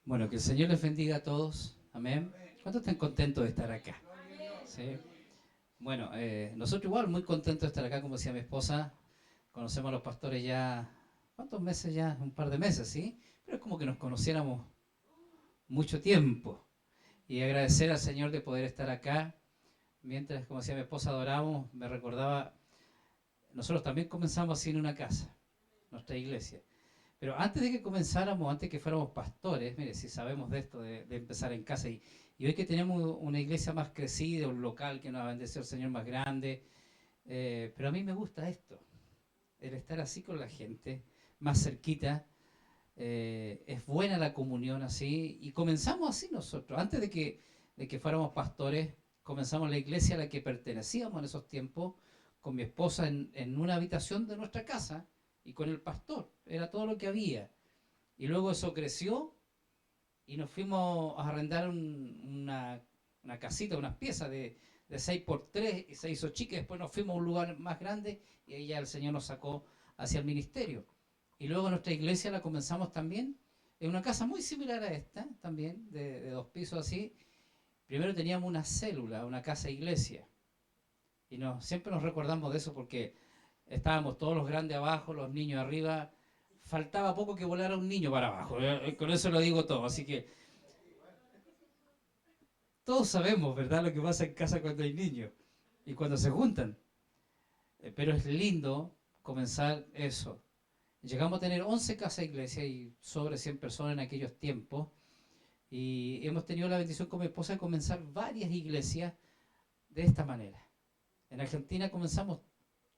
Bueno, que el Señor les bendiga a todos. Amén. ¿Cuántos están contentos de estar acá? ¿Sí? Bueno, nosotros igual muy contentos de estar acá, como decía mi esposa. Conocemos a los pastores ya, ¿cuántos meses ya? Un par de meses, ¿sí? Pero es como que nos conociéramos mucho tiempo. Y agradecer al Señor de poder estar acá. Mientras, como decía mi esposa, adoramos, me recordaba, nosotros también comenzamos así en una casa, nuestra iglesia. Pero antes de que comenzáramos, antes que fuéramos pastores, mire, si sabemos de esto, de empezar en casa, y hoy que tenemos una iglesia más crecida, un local que nos ha bendecido el Señor más grande, pero a mí me gusta esto, el estar así con la gente, más cerquita, es buena la comunión así, y comenzamos así nosotros, antes de que fuéramos pastores, comenzamos la iglesia a la que pertenecíamos en esos tiempos, con mi esposa en una habitación de nuestra casa, y con el pastor, era todo lo que había. Y luego eso creció y nos fuimos a arrendar una casita, unas piezas de 6 por 3 y se hizo chica. Después nos fuimos a un lugar más grande y ahí ya el Señor nos sacó hacia el ministerio. Y luego nuestra iglesia la comenzamos también en una casa muy similar a esta, también, de 2 pisos así. Primero teníamos una célula, una casa iglesia. Y siempre nos recordamos de eso porque estábamos todos los grandes abajo, los niños arriba. Faltaba poco que volara un niño para abajo. Con eso lo digo todo. Así que todos sabemos, ¿verdad?, lo que pasa en casa cuando hay niños y cuando se juntan. Pero es lindo comenzar eso. Llegamos a tener 11 casas iglesia y sobre 100 personas en aquellos tiempos. Y hemos tenido la bendición con mi esposa de comenzar varias iglesias de esta manera. En Argentina comenzamos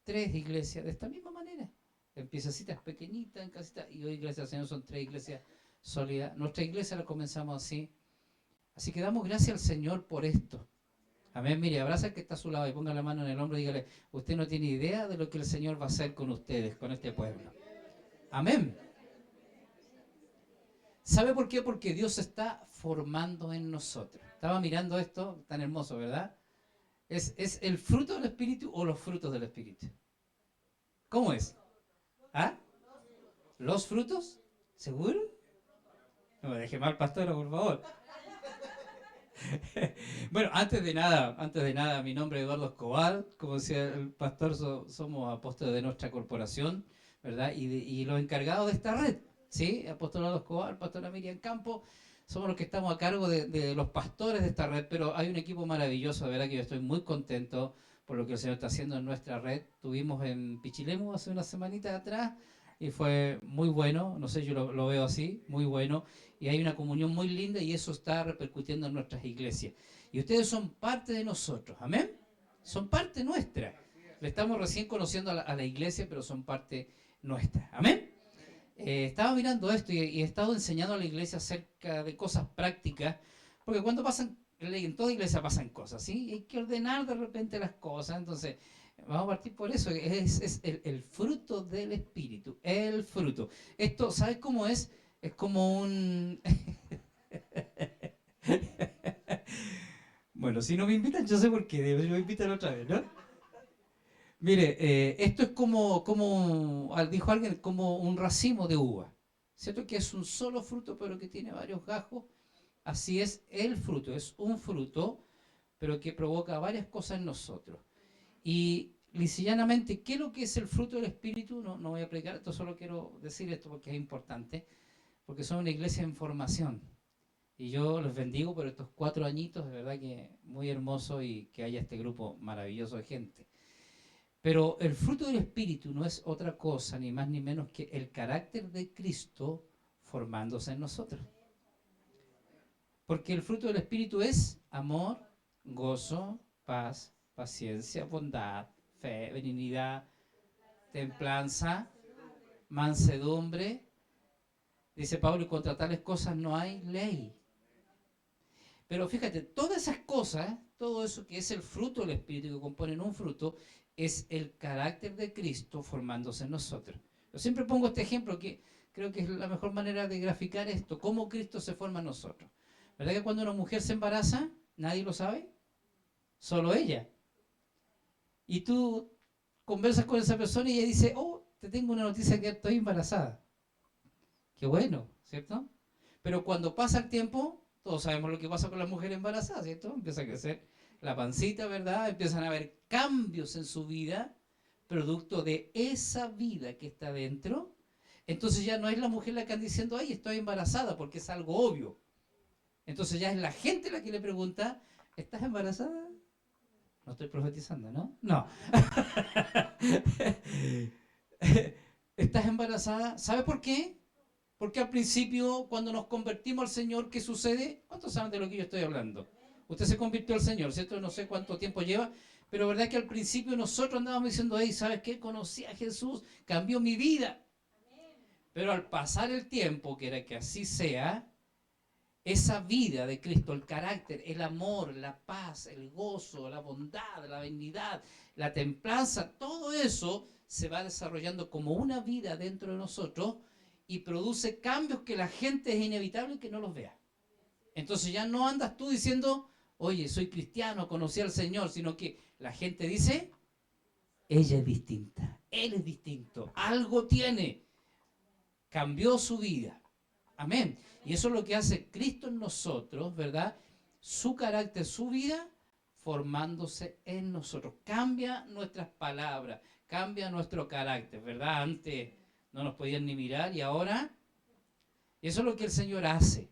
3 iglesias de esta misma manera. En piececitas pequeñitas, en casitas, y hoy, gracias al Señor, son 3 iglesias sólidas. Nuestra iglesia la comenzamos así. Así que damos gracias al Señor por esto. Amén. Mire, abraza al que está a su lado y ponga la mano en el hombro y dígale, usted no tiene idea de lo que el Señor va a hacer con ustedes, con este pueblo. Amén. ¿Sabe por qué? Porque Dios se está formando en nosotros. Estaba mirando esto, tan hermoso, ¿verdad? ¿Es el fruto del Espíritu o los frutos del Espíritu? ¿Cómo es? ¿Ah? ¿Los frutos? ¿Seguro? No me deje mal, pastora, por favor. Bueno, antes de nada, mi nombre es Eduardo Escobar, como decía el pastor, somos apóstoles de nuestra corporación, ¿verdad? Y los encargados de esta red, ¿sí? Apostolado Escobar, pastora Miriam Campo, somos los que estamos a cargo de los pastores de esta red, pero hay un equipo maravilloso, de verdad que yo estoy muy contento por lo que el Señor está haciendo en nuestra red. Tuvimos en Pichilemu hace unas semanitas atrás y fue muy bueno, no sé, yo lo veo así, muy bueno, y hay una comunión muy linda y eso está repercutiendo en nuestras iglesias. Y ustedes son parte de nosotros, amén. Son parte nuestra. Le estamos recién conociendo a la iglesia, pero son parte nuestra, amén. Estaba mirando esto y he estado enseñando a la iglesia acerca de cosas prácticas, porque cuando pasan, en toda iglesia pasan cosas, ¿sí? Hay que ordenar de repente las cosas, entonces vamos a partir por eso, es el fruto del Espíritu, el fruto. Esto, ¿sabes cómo es? Es como un... Bueno, si no me invitan, yo sé por qué, yo me invitan otra vez, ¿no? Mire, esto es dijo alguien, como un racimo de uva. ¿Cierto? Que es un solo fruto, pero que tiene varios gajos. Así es el fruto, es un fruto, pero que provoca varias cosas en nosotros. Y lisillanamente, ¿qué es lo que es el fruto del Espíritu? No voy a explicar esto, solo quiero decir esto porque es importante, porque son una iglesia en formación. Y yo los bendigo por estos 4 añitos, de verdad que muy hermoso y que haya este grupo maravilloso de gente. Pero el fruto del Espíritu no es otra cosa, ni más ni menos que el carácter de Cristo formándose en nosotros. Porque el fruto del Espíritu es amor, gozo, paz, paciencia, bondad, fe, benignidad, templanza, mansedumbre. Dice Pablo, y contra tales cosas no hay ley. Pero fíjate, todas esas cosas, todo eso que es el fruto del Espíritu, que componen un fruto, es el carácter de Cristo formándose en nosotros. Yo siempre pongo este ejemplo que creo que es la mejor manera de graficar esto, cómo Cristo se forma en nosotros. ¿Verdad que cuando una mujer se embaraza, nadie lo sabe? Solo ella. Y tú conversas con esa persona y ella dice, oh, te tengo una noticia que estoy embarazada. Qué bueno, ¿cierto? Pero cuando pasa el tiempo, todos sabemos lo que pasa con las mujeres embarazadas, ¿cierto? Empieza a crecer la pancita, ¿verdad? Empiezan a haber cambios en su vida, producto de esa vida que está dentro. Entonces ya no es la mujer la que anda diciendo, ay, estoy embarazada, porque es algo obvio. Entonces ya es la gente la que le pregunta, ¿estás embarazada? No estoy profetizando, ¿no? No. ¿Estás embarazada? ¿Sabe por qué? Porque al principio, cuando nos convertimos al Señor, ¿qué sucede? ¿Cuántos saben de lo que yo estoy hablando? Usted se convirtió al Señor, ¿cierto? No sé cuánto tiempo lleva, pero verdad que al principio nosotros andábamos diciendo, hey, ¿sabes qué? Conocí a Jesús, cambió mi vida. Pero al pasar el tiempo, que era que así sea, esa vida de Cristo, el carácter, el amor, la paz, el gozo, la bondad, la benignidad, la templanza, todo eso se va desarrollando como una vida dentro de nosotros y produce cambios que la gente es inevitable que no los vea. Entonces ya no andas tú diciendo, oye, soy cristiano, conocí al Señor, sino que la gente dice, ella es distinta, él es distinto, algo tiene, cambió su vida. Amén. Y eso es lo que hace Cristo en nosotros, ¿verdad? Su carácter, su vida, formándose en nosotros. Cambia nuestras palabras, cambia nuestro carácter, ¿verdad? Antes no nos podían ni mirar y ahora eso es lo que el Señor hace.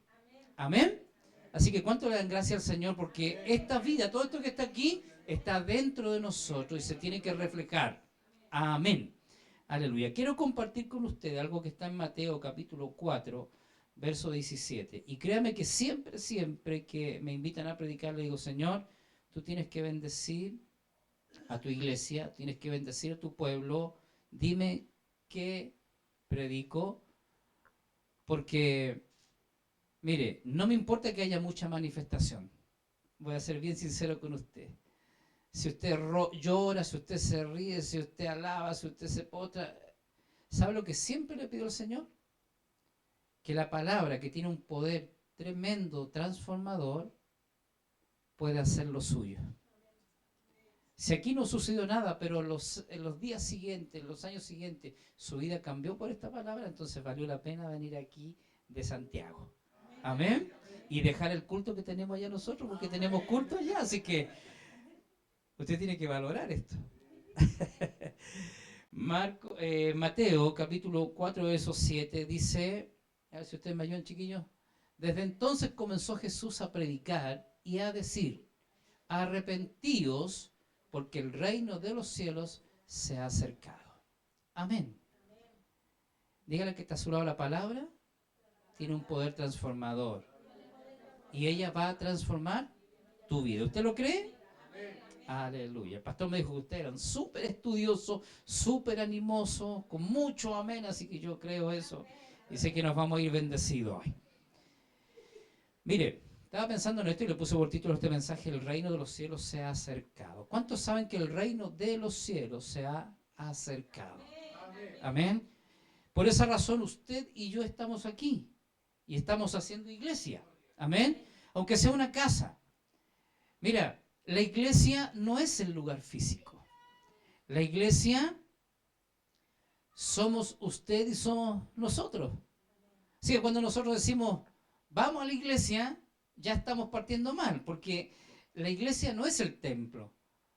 Amén. Así que cuánto le dan gracias al Señor porque esta vida, todo esto que está aquí, está dentro de nosotros y se tiene que reflejar. Amén. Aleluya. Quiero compartir con ustedes algo que está en Mateo capítulo 4, verso 17. Y créame que siempre, siempre que me invitan a predicar, le digo, Señor, tú tienes que bendecir a tu iglesia, tienes que bendecir a tu pueblo. Dime qué predico, porque, mire, no me importa que haya mucha manifestación. Voy a ser bien sincero con usted. Si usted llora, si usted se ríe, si usted alaba, si usted se potra, ¿sabe lo que siempre le pido al Señor? Que la palabra, que tiene un poder tremendo, transformador, puede hacer lo suyo. Si aquí no sucedió nada, pero en los días siguientes, en los años siguientes, su vida cambió por esta palabra, entonces valió la pena venir aquí de Santiago. Amén. Y dejar el culto que tenemos allá nosotros, porque tenemos culto allá, así que usted tiene que valorar esto. Mateo capítulo 4, verso 7 dice, a ver si ustedes me ayudan, chiquillos. Desde entonces comenzó Jesús a predicar y a decir, arrepentíos porque el reino de los cielos se ha acercado. Amén. Dígale que está a su lado la palabra, tiene un poder transformador. Y ella va a transformar tu vida. ¿Usted lo cree? Aleluya. El pastor me dijo que ustedes eran súper estudiosos, súper animosos, con mucho amén, así que yo creo eso. Y sé que nos vamos a ir bendecidos hoy. Mire, estaba pensando en esto y le puse por título este mensaje, el reino de los cielos se ha acercado. ¿Cuántos saben que el reino de los cielos se ha acercado? Amén. Por esa razón usted y yo estamos aquí y estamos haciendo iglesia. Amén. Aunque sea una casa. Mira, la iglesia no es el lugar físico. La iglesia somos usted y somos nosotros. Así que cuando nosotros decimos, vamos a la iglesia, ya estamos partiendo mal, porque la iglesia no es el templo.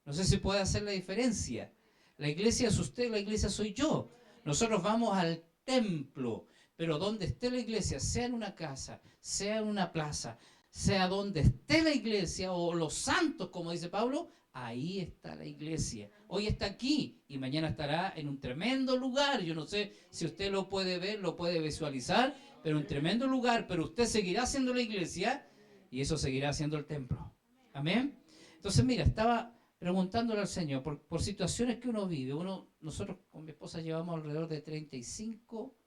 No sé si puede hacer la diferencia. La iglesia es usted, la iglesia soy yo. Nosotros vamos al templo, pero donde esté la iglesia, sea en una casa, sea en una plaza, sea donde esté la iglesia o los santos, como dice Pablo, ahí está la iglesia. Hoy está aquí y mañana estará en un tremendo lugar. Yo no sé si usted lo puede ver, lo puede visualizar, pero un tremendo lugar, pero usted seguirá siendo la iglesia y eso seguirá siendo el templo. Amén. Entonces, mira, estaba preguntándole al Señor por situaciones que uno vive. Nosotros con mi esposa llevamos alrededor de 35,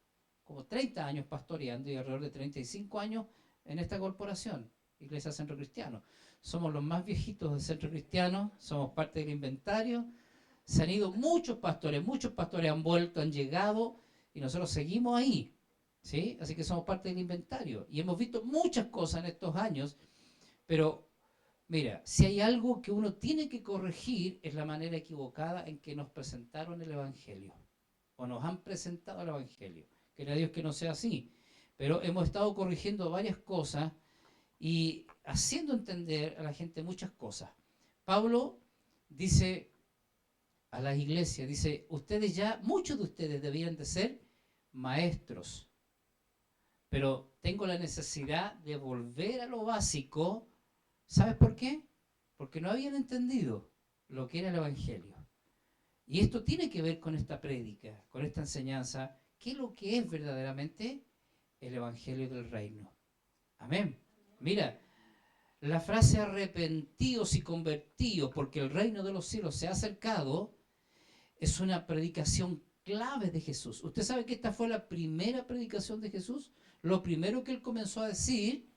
como 30 años pastoreando y alrededor de 35 años en esta corporación, Iglesia Centro Cristiano. Somos los más viejitos del Centro Cristiano, somos parte del inventario. Se han ido muchos pastores han vuelto, han llegado y nosotros seguimos ahí. ¿Sí? Así que somos parte del inventario y hemos visto muchas cosas en estos años, pero mira, si hay algo que uno tiene que corregir es la manera equivocada en que nos presentaron el Evangelio o nos han presentado el Evangelio. Quiera Dios que no sea así, pero hemos estado corrigiendo varias cosas y haciendo entender a la gente muchas cosas. Pablo dice a las iglesias, dice, ustedes ya, muchos de ustedes debían de ser maestros, pero tengo la necesidad de volver a lo básico. ¿Sabes por qué? Porque no habían entendido lo que era el Evangelio. Y esto tiene que ver con esta prédica, con esta enseñanza, qué es lo que es verdaderamente el Evangelio del Reino. Amén. Mira, la frase arrepentidos y convertidos porque el reino de los cielos se ha acercado es una predicación clave de Jesús. Usted sabe que esta fue la primera predicación de Jesús. Lo primero que él comenzó a decir,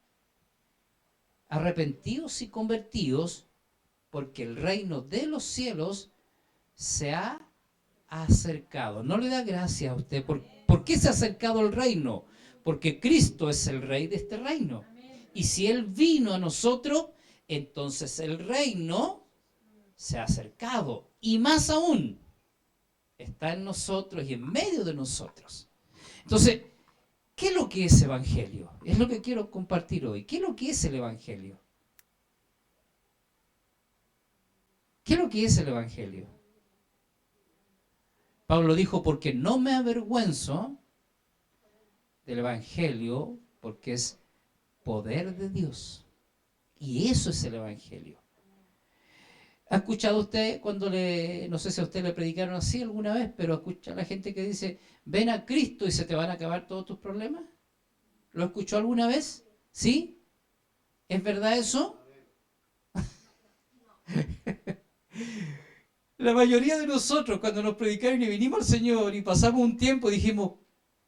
arrepentidos y convertidos porque el reino de los cielos se ha acercado. No le da gracias a usted. ¿Por qué se ha acercado el reino? Porque Cristo es el rey de este reino. Y si Él vino a nosotros, entonces el reino se ha acercado. Y más aún, está en nosotros y en medio de nosotros. Entonces, ¿qué es lo que es Evangelio? Es lo que quiero compartir hoy. ¿Qué es lo que es el Evangelio? ¿Qué es lo que es el Evangelio? Pablo dijo, porque no me avergüenzo del Evangelio, porque es poder de Dios. Y eso es el Evangelio. ¿Ha escuchado usted cuando no sé si a usted le predicaron así alguna vez, pero escucha a la gente que dice, ven a Cristo y se te van a acabar todos tus problemas? ¿Lo escuchó alguna vez? ¿Sí? ¿Es verdad eso? La mayoría de nosotros cuando nos predicaron y vinimos al Señor y pasamos un tiempo dijimos,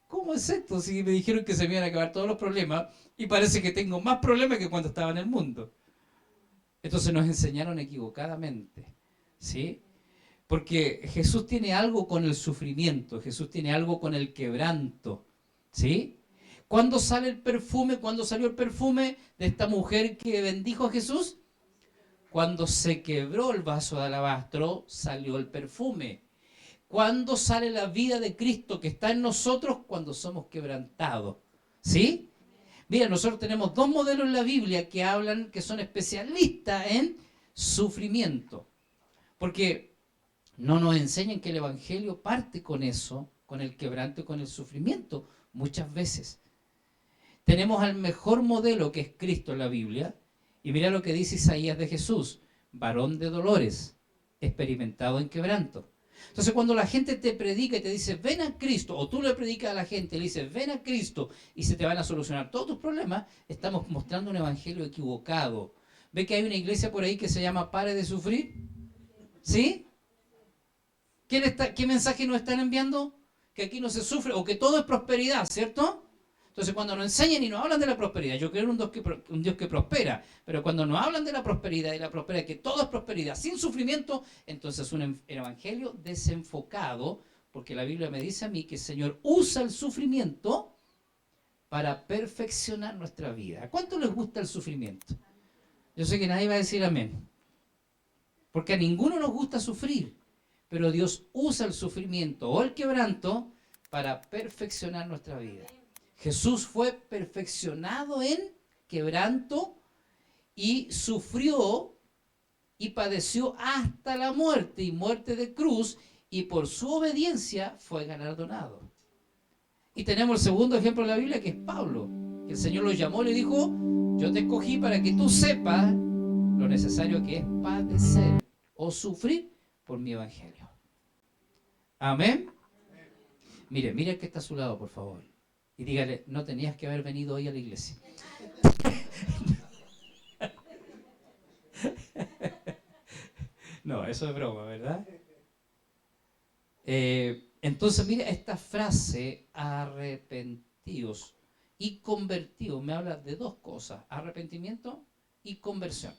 ¿cómo es esto? Si me dijeron que se me iban a acabar todos los problemas y parece que tengo más problemas que cuando estaba en el mundo. Entonces nos enseñaron equivocadamente, ¿sí? Porque Jesús tiene algo con el sufrimiento, Jesús tiene algo con el quebranto, ¿sí? ¿Cuándo sale el perfume? ¿Cuándo salió el perfume de esta mujer que bendijo a Jesús? Cuando se quebró el vaso de alabastro, salió el perfume. ¿Cuándo sale la vida de Cristo que está en nosotros? Cuando somos quebrantados, ¿sí? Mira, nosotros tenemos dos modelos en la Biblia que hablan, que son especialistas en sufrimiento. Porque no nos enseñan que el Evangelio parte con eso, con el quebranto y con el sufrimiento, muchas veces. Tenemos al mejor modelo que es Cristo en la Biblia, y mira lo que dice Isaías de Jesús, varón de dolores, experimentado en quebranto. Entonces cuando la gente te predica y te dice, ven a Cristo, o tú le predicas a la gente y le dices, ven a Cristo, y se te van a solucionar todos tus problemas, estamos mostrando un evangelio equivocado. ¿Ve que hay una iglesia por ahí que se llama Pare de Sufrir? ¿Sí? ¿Qué mensaje nos están enviando? Que aquí no se sufre, o que todo es prosperidad, ¿cierto? Entonces cuando nos enseñan y nos hablan de la prosperidad, yo creo en un Dios que prospera, pero cuando nos hablan de la prosperidad y la prosperidad, que todo es prosperidad, sin sufrimiento, entonces un evangelio desenfocado, porque la Biblia me dice a mí que el Señor usa el sufrimiento para perfeccionar nuestra vida. ¿A cuánto les gusta el sufrimiento? Yo sé que nadie va a decir amén, porque a ninguno nos gusta sufrir, pero Dios usa el sufrimiento o el quebranto para perfeccionar nuestra vida. Jesús fue perfeccionado en quebranto y sufrió y padeció hasta la muerte y muerte de cruz, y por su obediencia fue galardonado. Y tenemos el segundo ejemplo de la Biblia, que es Pablo, que el Señor lo llamó y le dijo, yo te escogí para que tú sepas lo necesario que es padecer o sufrir por mi evangelio. Amén. Mire el que está a su lado, por favor. Y dígale, no tenías que haber venido hoy a la iglesia. No, eso es broma, ¿verdad? Entonces, mira esta frase, arrepentidos y convertidos, me habla de dos cosas, arrepentimiento y conversión.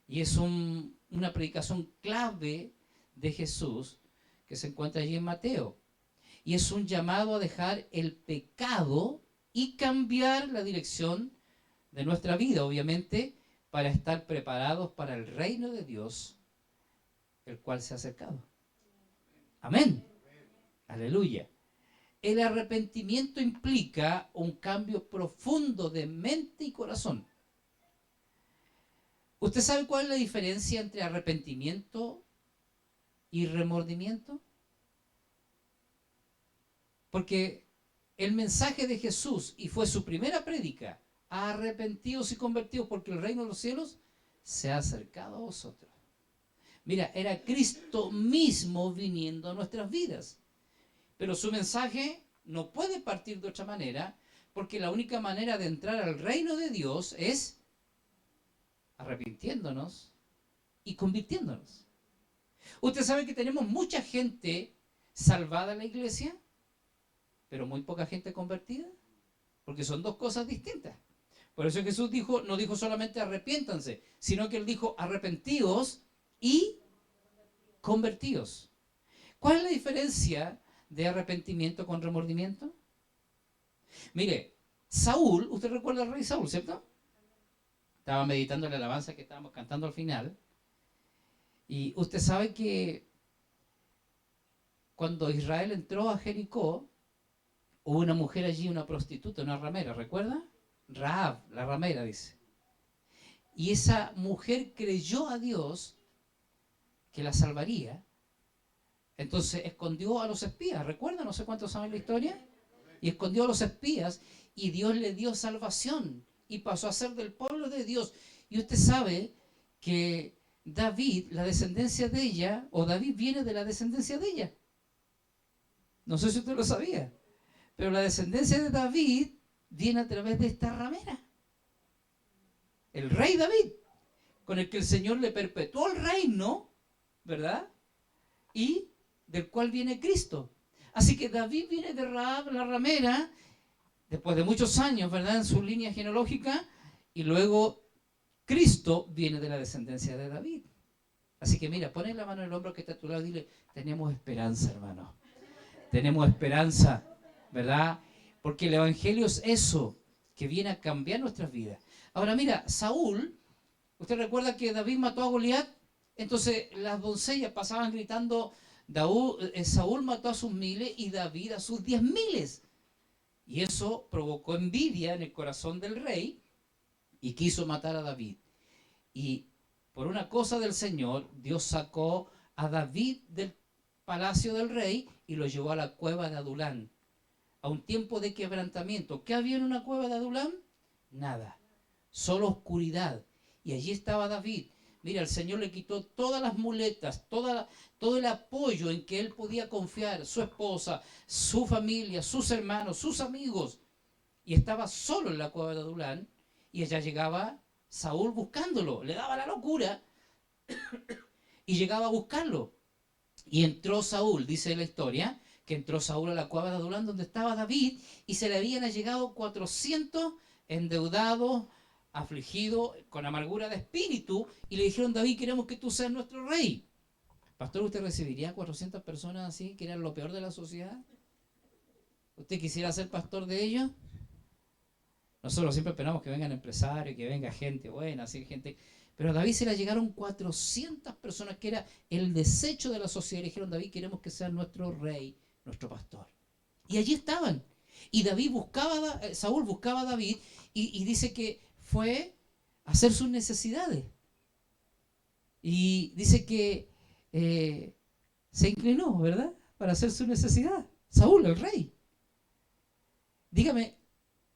Y es una predicación clave de Jesús que se encuentra allí en Mateo. Y es un llamado a dejar el pecado y cambiar la dirección de nuestra vida, obviamente, para estar preparados para el reino de Dios, el cual se ha acercado. Amén. Aleluya. El arrepentimiento implica un cambio profundo de mente y corazón. ¿Usted sabe cuál es la diferencia entre arrepentimiento y remordimiento? Porque el mensaje de Jesús, y fue su primera prédica, arrepentidos y convertidos porque el reino de los cielos se ha acercado a vosotros. Mira, era Cristo mismo viniendo a nuestras vidas. Pero su mensaje no puede partir de otra manera, porque la única manera de entrar al reino de Dios es arrepintiéndonos y convirtiéndonos. Usted sabe que tenemos mucha gente salvada en la iglesia, pero muy poca gente convertida, porque son dos cosas distintas. Por eso Jesús dijo, no dijo solamente arrepiéntanse, sino que él dijo arrepentíos y convertíos. ¿Cuál es la diferencia de arrepentimiento con remordimiento? Mire, Saúl, usted recuerda al rey Saúl, ¿cierto? Estaba meditando la alabanza que estábamos cantando al final. Y usted sabe que cuando Israel entró a Jericó, hubo una mujer allí, una prostituta, una ramera, ¿recuerda? Rahab, la ramera, dice. Y esa mujer creyó a Dios que la salvaría. Entonces escondió a los espías, ¿recuerda? No sé cuántos saben la historia. Y escondió a los espías y Dios le dio salvación y pasó a ser del pueblo de Dios. Y usted sabe que David, la descendencia de ella, o David viene de la descendencia de ella. No sé si usted lo sabía, pero la descendencia de David viene a través de esta ramera. El rey David, con el que el Señor le perpetuó el reino, ¿verdad? Y del cual viene Cristo. Así que David viene de Rahab, la ramera, después de muchos años, ¿verdad? En su línea genealógica, y luego Cristo viene de la descendencia de David. Así que mira, pon la mano en el hombro que está a tu lado y dile, tenemos esperanza, hermano. Tenemos esperanza, ¿verdad? Porque el evangelio es eso, que viene a cambiar nuestras vidas. Ahora mira, Saúl, ¿usted recuerda que David mató a Goliat? Entonces las doncellas pasaban gritando, Saúl mató a sus miles y David a sus 10.000. Y eso provocó envidia en el corazón del rey y quiso matar a David. Y por una cosa del Señor, Dios sacó a David del palacio del rey y lo llevó a la cueva de Adulán, a un tiempo de quebrantamiento. ¿Qué había en una cueva de Adulán? Nada, solo oscuridad. Y allí estaba David. Mira, el Señor le quitó todas las muletas, todo el apoyo en que él podía confiar, su esposa, su familia, sus hermanos, sus amigos. Y estaba solo en la cueva de Adulán y allá llegaba Saúl buscándolo. Le daba la locura y llegaba a buscarlo. Y entró Saúl, dice la historia, que entró Saúl a la cueva de Adulán donde estaba David y se le habían allegado 400 endeudados, afligidos, con amargura de espíritu, y le dijeron, David, queremos que tú seas nuestro rey. Pastor, ¿usted recibiría 400 personas así, que eran lo peor de la sociedad? ¿Usted quisiera ser pastor de ellos? Nosotros siempre esperamos que vengan empresarios, que venga gente buena, así gente. Pero a David se le llegaron 400 personas, que era el desecho de la sociedad. Le dijeron, David, queremos que sea nuestro rey, nuestro pastor. Y allí estaban. Y Saúl buscaba a David y dice que fue a hacer sus necesidades. Y dice que se inclinó, ¿verdad? Para hacer su necesidad. Saúl, el rey. Dígame,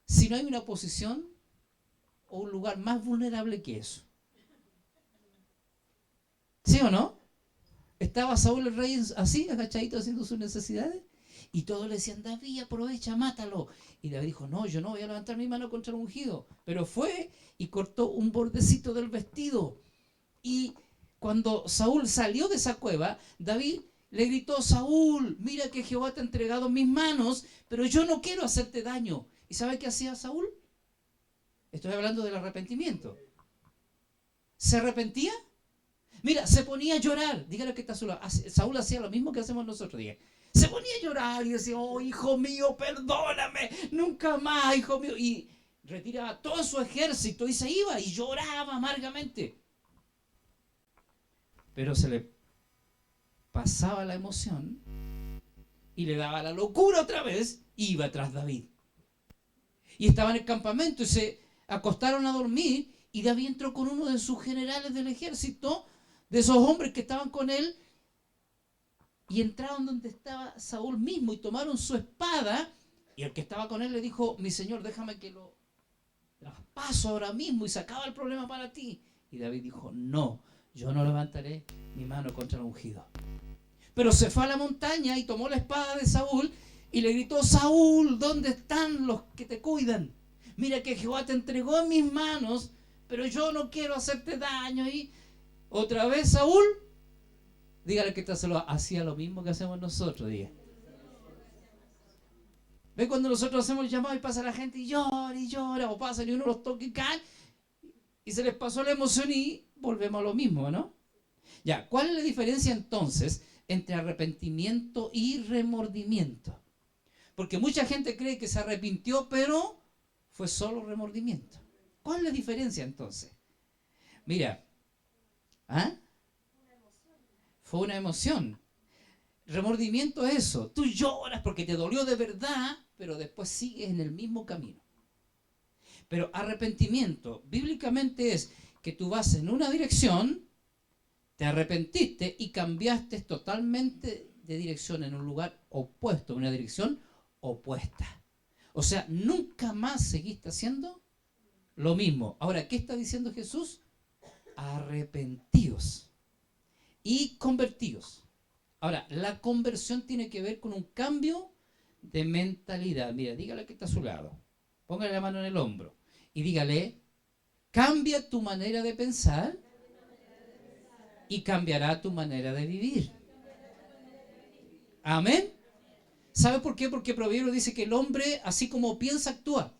si no hay una posición o un lugar más vulnerable que eso. ¿Sí o no? Estaba Saúl el rey así, agachadito haciendo sus necesidades. Y todos le decían, David, aprovecha, mátalo. Y David dijo, no, yo no voy a levantar mi mano contra el ungido. Pero fue y cortó un bordecito del vestido. Y cuando Saúl salió de esa cueva, David le gritó, Saúl, mira que Jehová te ha entregado en mis manos, pero yo no quiero hacerte daño. ¿Y sabe qué hacía Saúl? Estoy hablando del arrepentimiento. ¿Se arrepentía? Mira, se ponía a llorar. Dígale que está solo. Saúl hacía lo mismo que hacemos nosotros. Diga. Se ponía a llorar y decía, oh, hijo mío, perdóname, nunca más, hijo mío. Y retiraba todo su ejército y se iba y lloraba amargamente. Pero se le pasaba la emoción y le daba la locura otra vez iba tras David. Y estaba en el campamento y se acostaron a dormir, y David entró con uno de sus generales del ejército, de esos hombres que estaban con él, y entraron donde estaba Saúl mismo y tomaron su espada, y el que estaba con él le dijo: mi señor, déjame que lo traspaso ahora mismo y se acaba el problema para ti. Y David dijo: no, yo no levantaré mi mano contra el ungido. Pero se fue a la montaña y tomó la espada de Saúl y le gritó: Saúl, ¿dónde están los que te cuidan? Mira que Jehová te entregó en mis manos, pero yo no quiero hacerte daño. Y otra vez Saúl, dígale que hacía lo mismo que hacemos nosotros, diga. ¿Ve cuando nosotros hacemos el llamado y pasa la gente y llora, o pasa y uno los toca y cae, y se les pasó la emoción y volvemos a lo mismo, ¿no? Ya, ¿cuál es la diferencia entonces entre arrepentimiento y remordimiento? Porque mucha gente cree que se arrepintió, pero fue solo remordimiento. ¿Cuál es la diferencia entonces? Mira, ¿ah? Fue una emoción. Remordimiento es eso. Tú lloras porque te dolió de verdad, pero después sigues en el mismo camino. Pero arrepentimiento, bíblicamente, es que tú vas en una dirección, te arrepentiste y cambiaste totalmente de dirección en un lugar opuesto, en una dirección opuesta. O sea, nunca más seguiste haciendo lo mismo. Ahora, ¿qué está diciendo Jesús? Arrepentíos y convertíos. Ahora, la conversión tiene que ver con un cambio de mentalidad. Mira, dígale que está a su lado. Póngale la mano en el hombro y dígale: cambia tu manera de pensar y cambiará tu manera de vivir. Amén. ¿Sabe por qué? Porque Proverbios dice que el hombre, así como piensa, actúa.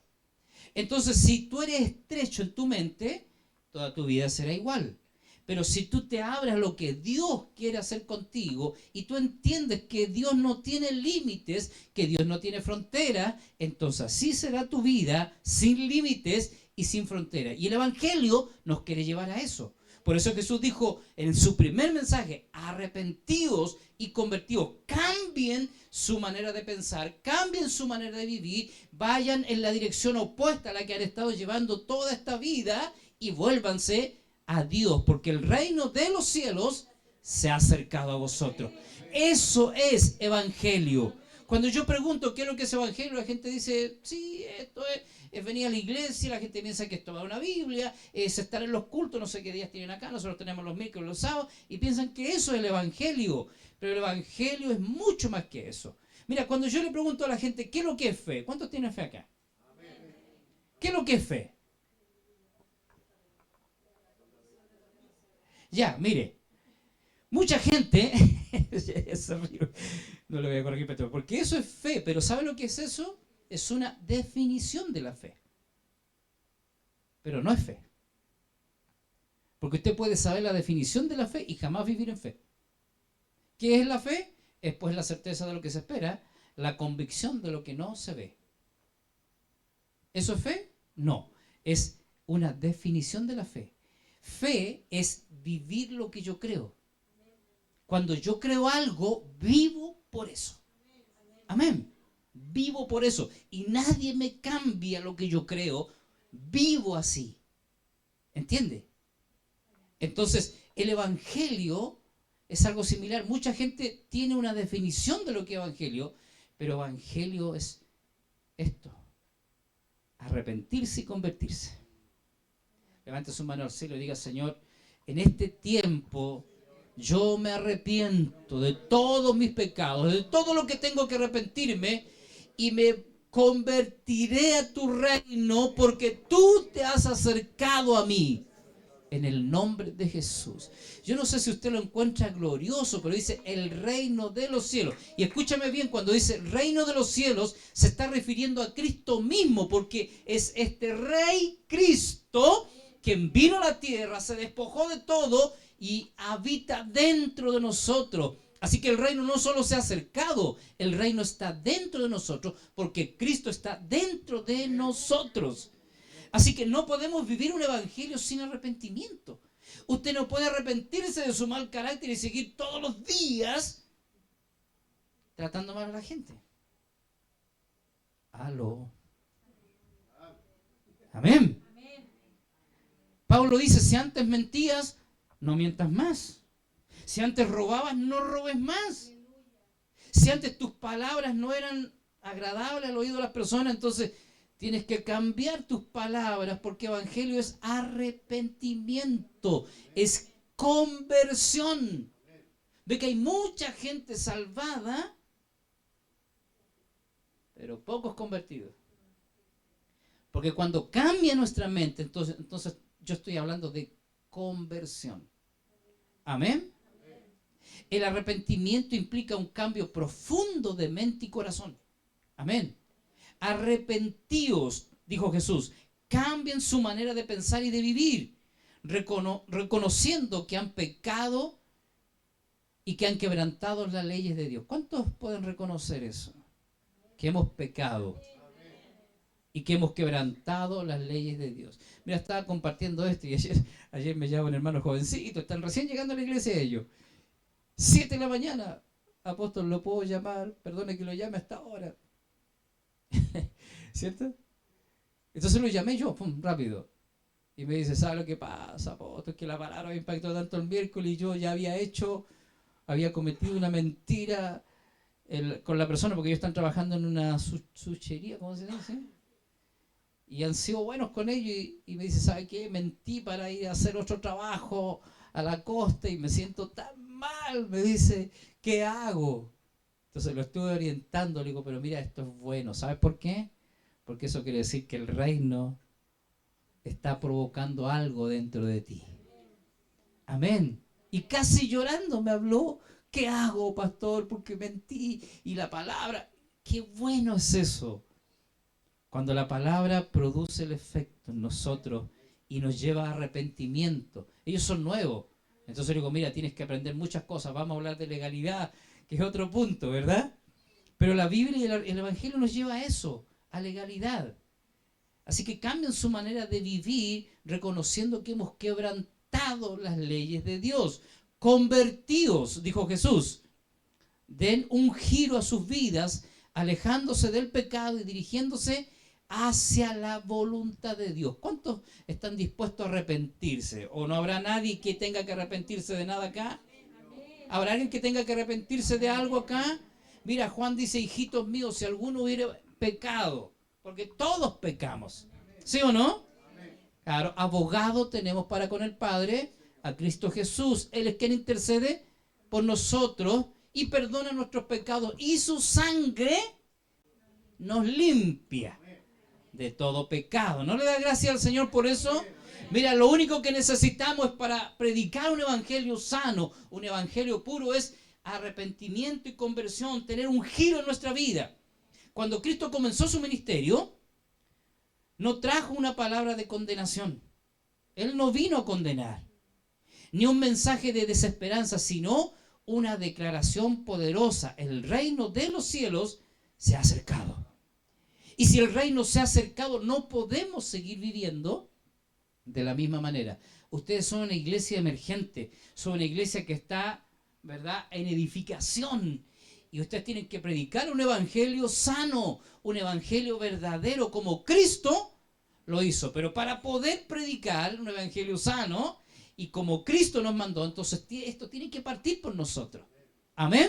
Entonces, si tú eres estrecho en tu mente, toda tu vida será igual. Pero si tú te abres a lo que Dios quiere hacer contigo y tú entiendes que Dios no tiene límites, que Dios no tiene fronteras, entonces así será tu vida, sin límites y sin fronteras. Y el Evangelio nos quiere llevar a eso. Por eso Jesús dijo en su primer mensaje: arrepentíos y convertíos. Cambien su manera de pensar, cambien su manera de vivir, vayan en la dirección opuesta a la que han estado llevando toda esta vida y vuélvanse a Dios, porque el reino de los cielos se ha acercado a vosotros. Eso es evangelio. Cuando yo pregunto qué es lo que es evangelio, la gente dice: sí, esto es venir a la iglesia, la gente piensa que esto va a una Biblia, es estar en los cultos, no sé qué días tienen acá, nosotros tenemos los miércoles, los sábados, y piensan que eso es el evangelio. Pero el evangelio es mucho más que eso. Mira, cuando yo le pregunto a la gente: ¿qué es lo que es fe? ¿Cuántos tienen fe acá? ¿Qué es lo que es fe? Ya, mire, mucha gente, no lo voy a corregir, Petro, porque eso es fe, pero ¿sabe lo que es eso? Es una definición de la fe, pero no es fe. Porque usted puede saber la definición de la fe y jamás vivir en fe. ¿Qué es la fe? Es pues la certeza de lo que se espera, la convicción de lo que no se ve. ¿Eso es fe? No, es una definición de la fe. Fe es vivir lo que yo creo. Cuando yo creo algo, vivo por eso. Amén. Vivo por eso. Y nadie me cambia lo que yo creo. Vivo así. ¿Entiende? Entonces, el evangelio es algo similar. Mucha gente tiene una definición de lo que es evangelio, pero evangelio es esto: arrepentirse y convertirse. Levante su mano al cielo y diga: Señor, en este tiempo yo me arrepiento de todos mis pecados, de todo lo que tengo que arrepentirme, y me convertiré a tu reino porque tú te has acercado a mí. En el nombre de Jesús. Yo no sé si usted lo encuentra glorioso, pero dice el reino de los cielos. Y escúchame bien, cuando dice el reino de los cielos, se está refiriendo a Cristo mismo, porque es este Rey Cristo quien vino a la tierra, se despojó de todo y habita dentro de nosotros. Así que el reino no solo se ha acercado, el reino está dentro de nosotros, porque Cristo está dentro de nosotros. Así que no podemos vivir un evangelio sin arrepentimiento. Usted no puede arrepentirse de su mal carácter y seguir todos los días tratando mal a la gente. Aló. Amén. Pablo dice, si antes mentías, no mientas más. Si antes robabas, no robes más. Si antes tus palabras no eran agradables al oído de las personas, entonces tienes que cambiar tus palabras, porque evangelio es arrepentimiento, es conversión. Ve que hay mucha gente salvada, pero pocos convertidos. Porque cuando cambia nuestra mente, entonces yo estoy hablando de conversión. Amén. El arrepentimiento implica un cambio profundo de mente y corazón. Amén. Arrepentíos, dijo Jesús, cambien su manera de pensar y de vivir, reconociendo que han pecado y que han quebrantado las leyes de Dios. ¿Cuántos pueden reconocer eso? Que hemos pecado y que hemos quebrantado las leyes de Dios. Mira, estaba compartiendo esto y ayer me llama un hermano jovencito, están recién llegando a la iglesia ellos. 7 de la mañana, apóstol, ¿lo puedo llamar? Perdone que lo llame hasta ahora. ¿Cierto? Entonces lo llamé yo, pum, rápido. Y me dice, ¿sabe lo que pasa, apóstol? Es que la palabra me impactó tanto el miércoles y yo ya había cometido una mentira con la persona, porque ellos están trabajando en una suchería, ¿cómo se dice? Y han sido buenos con ellos y me dice, ¿sabe qué? Mentí para ir a hacer otro trabajo a la costa y me siento tan mal. Me dice, ¿qué hago? Entonces lo estuve orientando, le digo, pero mira, esto es bueno. ¿Sabes por qué? Porque eso quiere decir que el reino está provocando algo dentro de ti. Amén. Y casi llorando me habló, ¿qué hago, pastor? Porque mentí y la palabra. Qué bueno es eso. Cuando la palabra produce el efecto en nosotros y nos lleva a arrepentimiento. Ellos son nuevos. Entonces le digo, mira, tienes que aprender muchas cosas. Vamos a hablar de legalidad, que es otro punto, ¿verdad? Pero la Biblia y el Evangelio nos lleva a eso, a legalidad. Así que cambien su manera de vivir, reconociendo que hemos quebrantado las leyes de Dios. Convertidos, dijo Jesús. Den un giro a sus vidas, alejándose del pecado y dirigiéndose hacia la voluntad de Dios. ¿Cuántos están dispuestos a arrepentirse? ¿O no habrá nadie que tenga que arrepentirse de nada acá? ¿Habrá alguien que tenga que arrepentirse de algo acá? Mira, Juan dice, hijitos míos, si alguno hubiera pecado, porque todos pecamos, ¿sí o no? Claro, abogado tenemos para con el Padre, a Cristo Jesús. Él es quien intercede por nosotros y perdona nuestros pecados, y su sangre nos limpia de todo pecado. ¿No le da gracias al Señor por eso? Mira, lo único que necesitamos es para predicar un evangelio sano, un evangelio puro, es arrepentimiento y conversión, tener un giro en nuestra vida. Cuando Cristo comenzó su ministerio, no trajo una palabra de condenación. Él no vino a condenar, ni un mensaje de desesperanza, sino una declaración poderosa. El reino de los cielos se ha acercado. Y si el reino se ha acercado, no podemos seguir viviendo de la misma manera. Ustedes son una iglesia emergente, son una iglesia que está, ¿verdad?, en edificación. Y ustedes tienen que predicar un evangelio sano, un evangelio verdadero, como Cristo lo hizo. Pero para poder predicar un evangelio sano, y como Cristo nos mandó, entonces esto tiene que partir por nosotros. ¿Amén?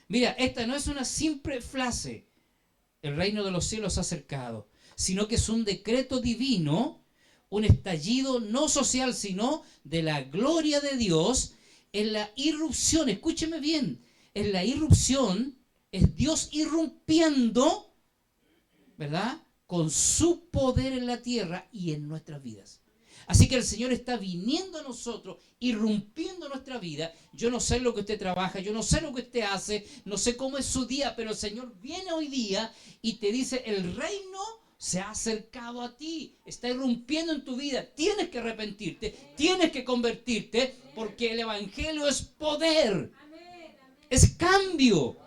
Mira, esta no es una simple frase, el reino de los cielos se ha acercado, sino que es un decreto divino, un estallido no social, sino de la gloria de Dios en la irrupción. Escúcheme bien, en la irrupción es Dios irrumpiendo, ¿verdad?, con su poder en la tierra y en nuestras vidas. Así que el Señor está viniendo a nosotros, irrumpiendo nuestra vida. Yo no sé lo que usted trabaja, yo no sé lo que usted hace, no sé cómo es su día, pero el Señor viene hoy día y te dice, el reino se ha acercado a ti, está irrumpiendo en tu vida. Tienes que arrepentirte, tienes que convertirte, porque el evangelio es poder, es cambio.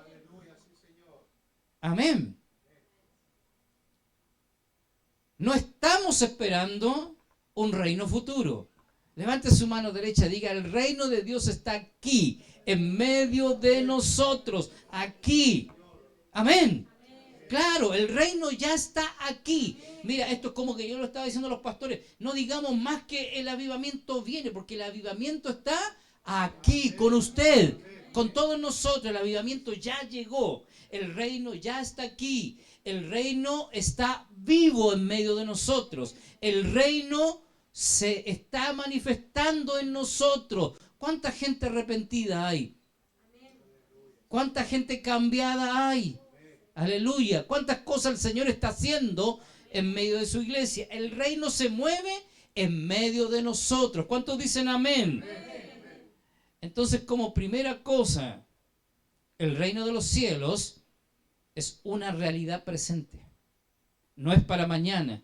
Amén. No estamos esperando un reino futuro. Levante su mano derecha, diga, el reino de Dios está aquí, en medio de nosotros, aquí. Amén. Claro, el reino ya está aquí. Mira, esto es como que yo lo estaba diciendo a los pastores. No digamos más que el avivamiento viene, porque el avivamiento está aquí con usted, con todos nosotros. El avivamiento ya llegó. El reino ya está aquí. El reino está vivo en medio de nosotros. El reino se está manifestando en nosotros. ¿Cuánta gente arrepentida hay? ¿Cuánta gente cambiada hay? Aleluya. ¿Cuántas cosas el Señor está haciendo en medio de su iglesia? El reino se mueve en medio de nosotros. ¿Cuántos dicen amén? Entonces, como primera cosa, el reino de los cielos es una realidad presente. No es para mañana.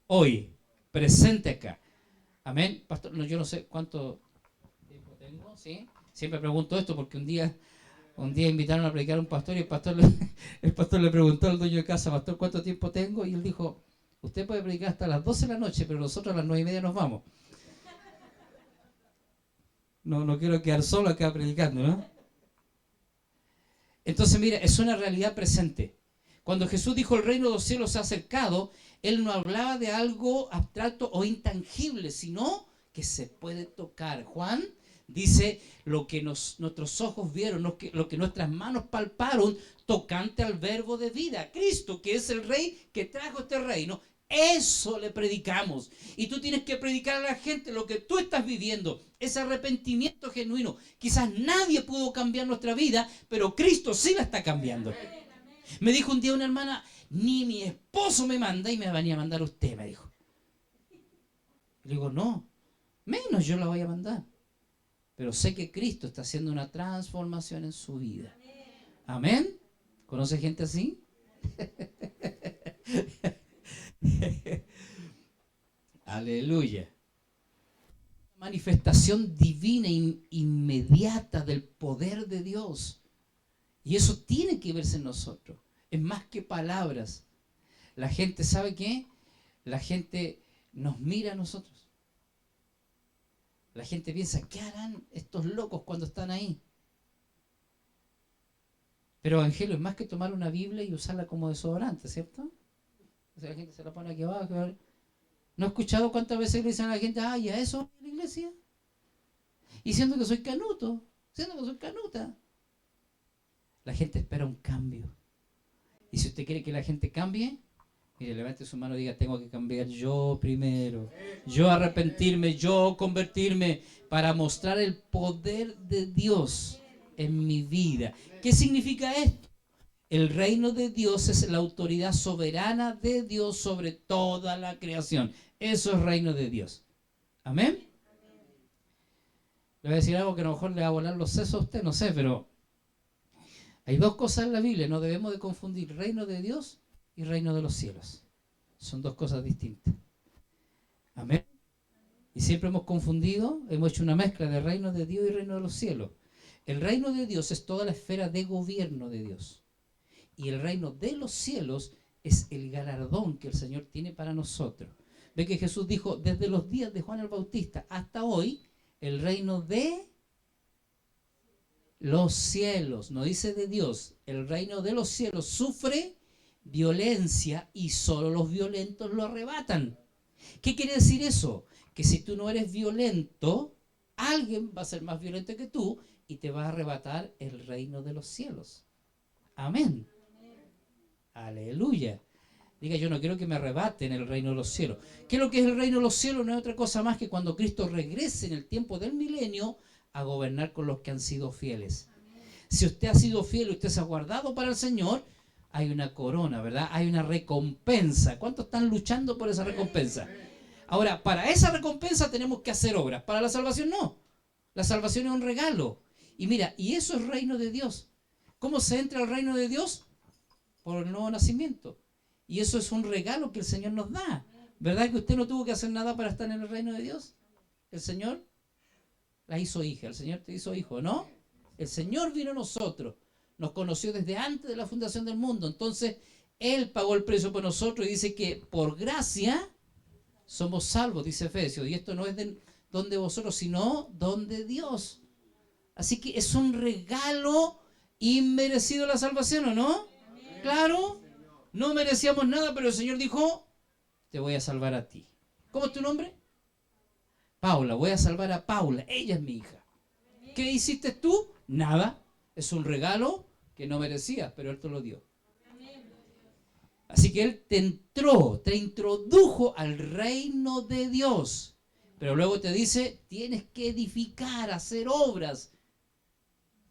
Hoy, presente acá. Amén. Pastor, no, yo no sé cuánto tiempo tengo, ¿sí? Siempre pregunto esto porque un día invitaron a predicar a un pastor y el pastor le preguntó al dueño de casa: pastor, ¿cuánto tiempo tengo? Y él dijo: usted puede predicar hasta las 12 de la noche, pero nosotros a las 9:30 nos vamos. No quiero quedar solo acá predicando, ¿no? Entonces, mira, es una realidad presente. Cuando Jesús dijo el reino de los cielos se ha acercado, Él no hablaba de algo abstracto o intangible, sino que se puede tocar. Juan dice: lo que nuestros ojos vieron, lo que nuestras manos palparon, tocante al verbo de vida. Cristo, que es el Rey que trajo este reino, eso le predicamos. Y tú tienes que predicar a la gente lo que tú estás viviendo, ese arrepentimiento genuino. Quizás nadie pudo cambiar nuestra vida, pero Cristo sí la está cambiando. Me dijo un día una hermana: ni mi esposo me manda y me venía a mandar usted, me dijo. Le digo: no, menos yo la voy a mandar. Pero sé que Cristo está haciendo una transformación en su vida. ¿Amén? ¿Conoce gente así? Aleluya. Manifestación divina inmediata del poder de Dios. Y eso tiene que verse en nosotros. Es más que palabras. La gente, ¿sabe qué? La gente nos mira a nosotros. La gente piensa: ¿qué harán estos locos cuando están ahí? Pero evangelio es más que tomar una Biblia y usarla como desodorante, ¿cierto? O sea, la gente se la pone aquí abajo. ¿No he escuchado cuántas veces le dicen a la gente: ay, ¿a eso en la iglesia? Y siendo que soy canuto, siendo que soy canuta. La gente espera un cambio. Y si usted quiere que la gente cambie, mire, levante su mano y diga: tengo que cambiar yo primero. Yo arrepentirme, yo convertirme, para mostrar el poder de Dios en mi vida. ¿Qué significa esto? El reino de Dios es la autoridad soberana de Dios sobre toda la creación. Eso es reino de Dios. ¿Amén? Le voy a decir algo que a lo mejor le va a volar los sesos a usted, no sé, pero hay dos cosas en la Biblia. No debemos de confundir reino de Dios y reino de los cielos. Son dos cosas distintas. Amén. Y siempre hemos confundido, hemos hecho una mezcla de reino de Dios y reino de los cielos. El reino de Dios es toda la esfera de gobierno de Dios. Y el reino de los cielos es el galardón que el Señor tiene para nosotros. Ve que Jesús dijo: desde los días de Juan el Bautista hasta hoy, el reino de los cielos, no dice de Dios, el reino de los cielos sufre violencia y solo los violentos lo arrebatan. ¿Qué quiere decir eso? Que si tú no eres violento, alguien va a ser más violento que tú y te va a arrebatar el reino de los cielos. Amén. Aleluya. Diga: yo no quiero que me arrebaten el reino de los cielos. ¿Qué es lo que es el reino de los cielos? No es otra cosa más que cuando Cristo regrese en el tiempo del milenio a gobernar con los que han sido fieles. Si usted ha sido fiel y usted se ha guardado para el Señor, hay una corona, ¿verdad? Hay una recompensa. ¿Cuántos están luchando por esa recompensa? Ahora, para esa recompensa tenemos que hacer obras. Para la salvación no. La salvación es un regalo. Y mira, y eso es reino de Dios. ¿Cómo se entra al reino de Dios? Por el nuevo nacimiento. Y eso es un regalo que el Señor nos da. ¿Verdad que usted no tuvo que hacer nada para estar en el reino de Dios? El Señor la hizo hija. El Señor te hizo hijo, ¿no? El Señor vino a nosotros. Nos conoció desde antes de la fundación del mundo. Entonces, Él pagó el precio por nosotros y dice que por gracia somos salvos, dice Efesios. Y esto no es de don de vosotros, sino don de Dios. Así que es un regalo inmerecido la salvación, ¿o no? Claro. No merecíamos nada, pero el Señor dijo, te voy a salvar a ti. ¿Cómo es tu nombre? Paula, voy a salvar a Paula. Ella es mi hija. ¿Qué hiciste tú? Nada. Es un regalo que no merecías, pero Él te lo dio. Así que Él te introdujo al reino de Dios. Pero luego te dice, tienes que edificar, hacer obras,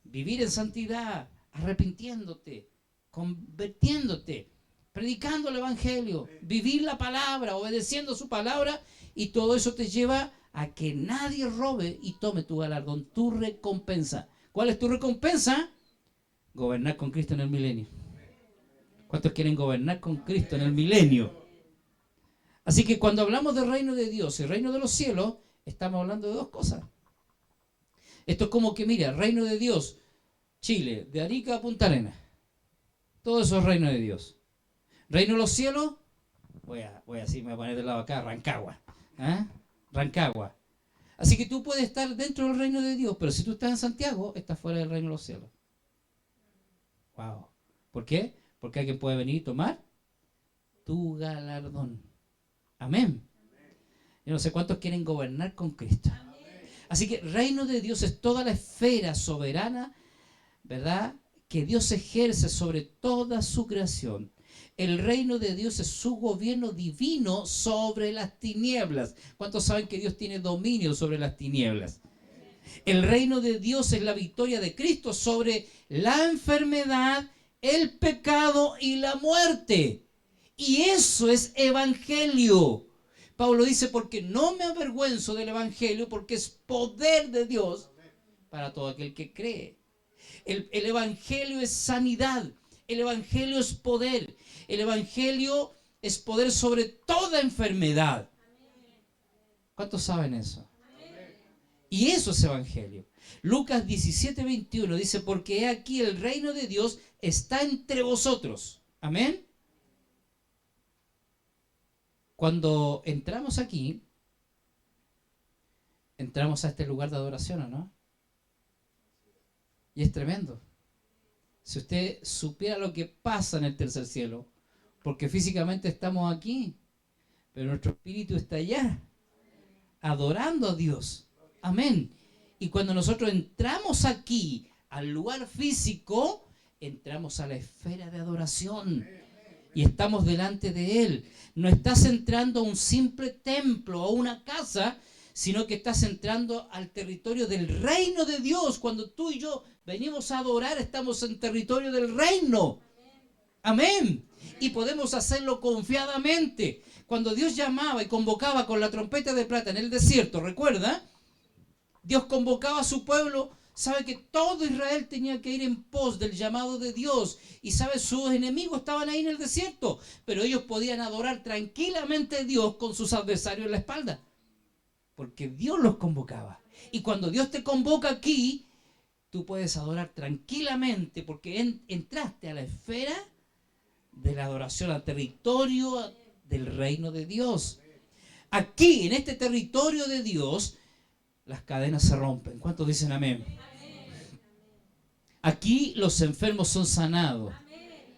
vivir en santidad, arrepintiéndote, convirtiéndote, predicando el Evangelio, vivir la palabra, obedeciendo su palabra, y todo eso te lleva a que nadie robe y tome tu galardón, tu recompensa. ¿Cuál es tu recompensa? Gobernar con Cristo en el milenio. ¿Cuántos quieren gobernar con Cristo en el milenio? Así que cuando hablamos del reino de Dios y el reino de los cielos, estamos hablando de dos cosas. Esto es como que, mira, reino de Dios, Chile, de Arica a Punta Arenas. Todo eso es reino de Dios. Reino de los cielos, voy a poner del lado acá, Rancagua. ¿Eh? Rancagua. Así que tú puedes estar dentro del reino de Dios, pero si tú estás en Santiago, estás fuera del reino de los cielos. Wow. ¿Por qué? Porque alguien puede venir y tomar tu galardón. Amén. Yo no sé cuántos quieren gobernar con Cristo. Así que reino de Dios es toda la esfera soberana, ¿verdad?, que Dios ejerce sobre toda su creación. El reino de Dios es su gobierno divino sobre las tinieblas. ¿Cuántos saben que Dios tiene dominio sobre las tinieblas? El reino de Dios es la victoria de Cristo sobre la enfermedad, el pecado y la muerte. Y eso es evangelio. Pablo dice, porque no me avergüenzo del evangelio, porque es poder de Dios para todo aquel que cree. El evangelio es sanidad, el evangelio es poder, el evangelio es poder sobre toda enfermedad. ¿Cuántos saben eso? Y eso es evangelio. Lucas 17:21 dice, porque he aquí el reino de Dios está entre vosotros. Amén. Cuando entramos aquí, entramos a este lugar de adoración, ¿o no? Y es tremendo. Si usted supiera lo que pasa en el tercer cielo, porque físicamente estamos aquí, pero nuestro espíritu está allá, adorando a Dios. Amén. Y cuando nosotros entramos aquí, al lugar físico, entramos a la esfera de adoración. Y estamos delante de Él. No estás entrando a un simple templo o una casa, sino que estás entrando al territorio del reino de Dios. Cuando tú y yo venimos a adorar, estamos en territorio del reino. Amén. Y podemos hacerlo confiadamente. Cuando Dios llamaba y convocaba con la trompeta de plata en el desierto, ¿recuerda? Dios convocaba a su pueblo. Sabe que todo Israel tenía que ir en pos del llamado de Dios. Y sabe, sus enemigos estaban ahí en el desierto. Pero ellos podían adorar tranquilamente a Dios con sus adversarios en la espalda. Porque Dios los convocaba. Y cuando Dios te convoca aquí, tú puedes adorar tranquilamente porque entraste a la esfera de la adoración, al territorio del reino de Dios. Aquí, en este territorio de Dios, las cadenas se rompen. ¿Cuántos dicen amén? Aquí los enfermos son sanados.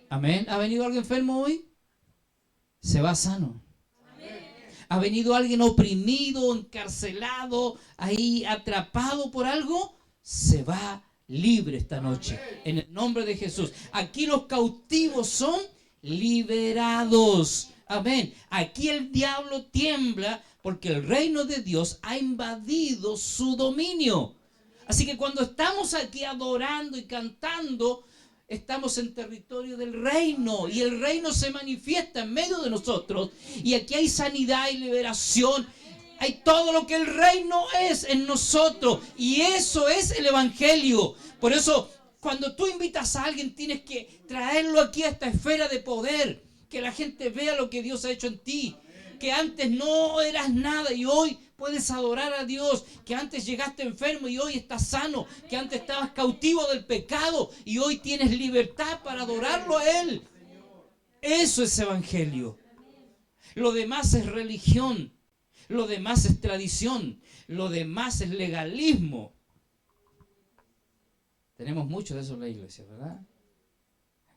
Amén. ¿Ha venido alguien enfermo hoy? Se va sano. ¿Ha venido alguien oprimido, encarcelado, ahí atrapado por algo? Se va libre esta noche. En el nombre de Jesús. Aquí los cautivos son liberados. Amén. Aquí el diablo tiembla porque el reino de Dios ha invadido su dominio. Así que cuando estamos aquí adorando y cantando, estamos en territorio del reino y el reino se manifiesta en medio de nosotros. Y aquí hay sanidad y liberación. Hay todo lo que el reino es en nosotros y eso es el evangelio. Por eso, cuando tú invitas a alguien, tienes que traerlo aquí a esta esfera de poder. Que la gente vea lo que Dios ha hecho en ti. Que antes no eras nada y hoy puedes adorar a Dios. Que antes llegaste enfermo y hoy estás sano. Que antes estabas cautivo del pecado y hoy tienes libertad para adorarlo a Él. Eso es evangelio. Lo demás es religión. Lo demás es tradición. Lo demás es legalismo. Tenemos mucho de eso en la iglesia, ¿verdad?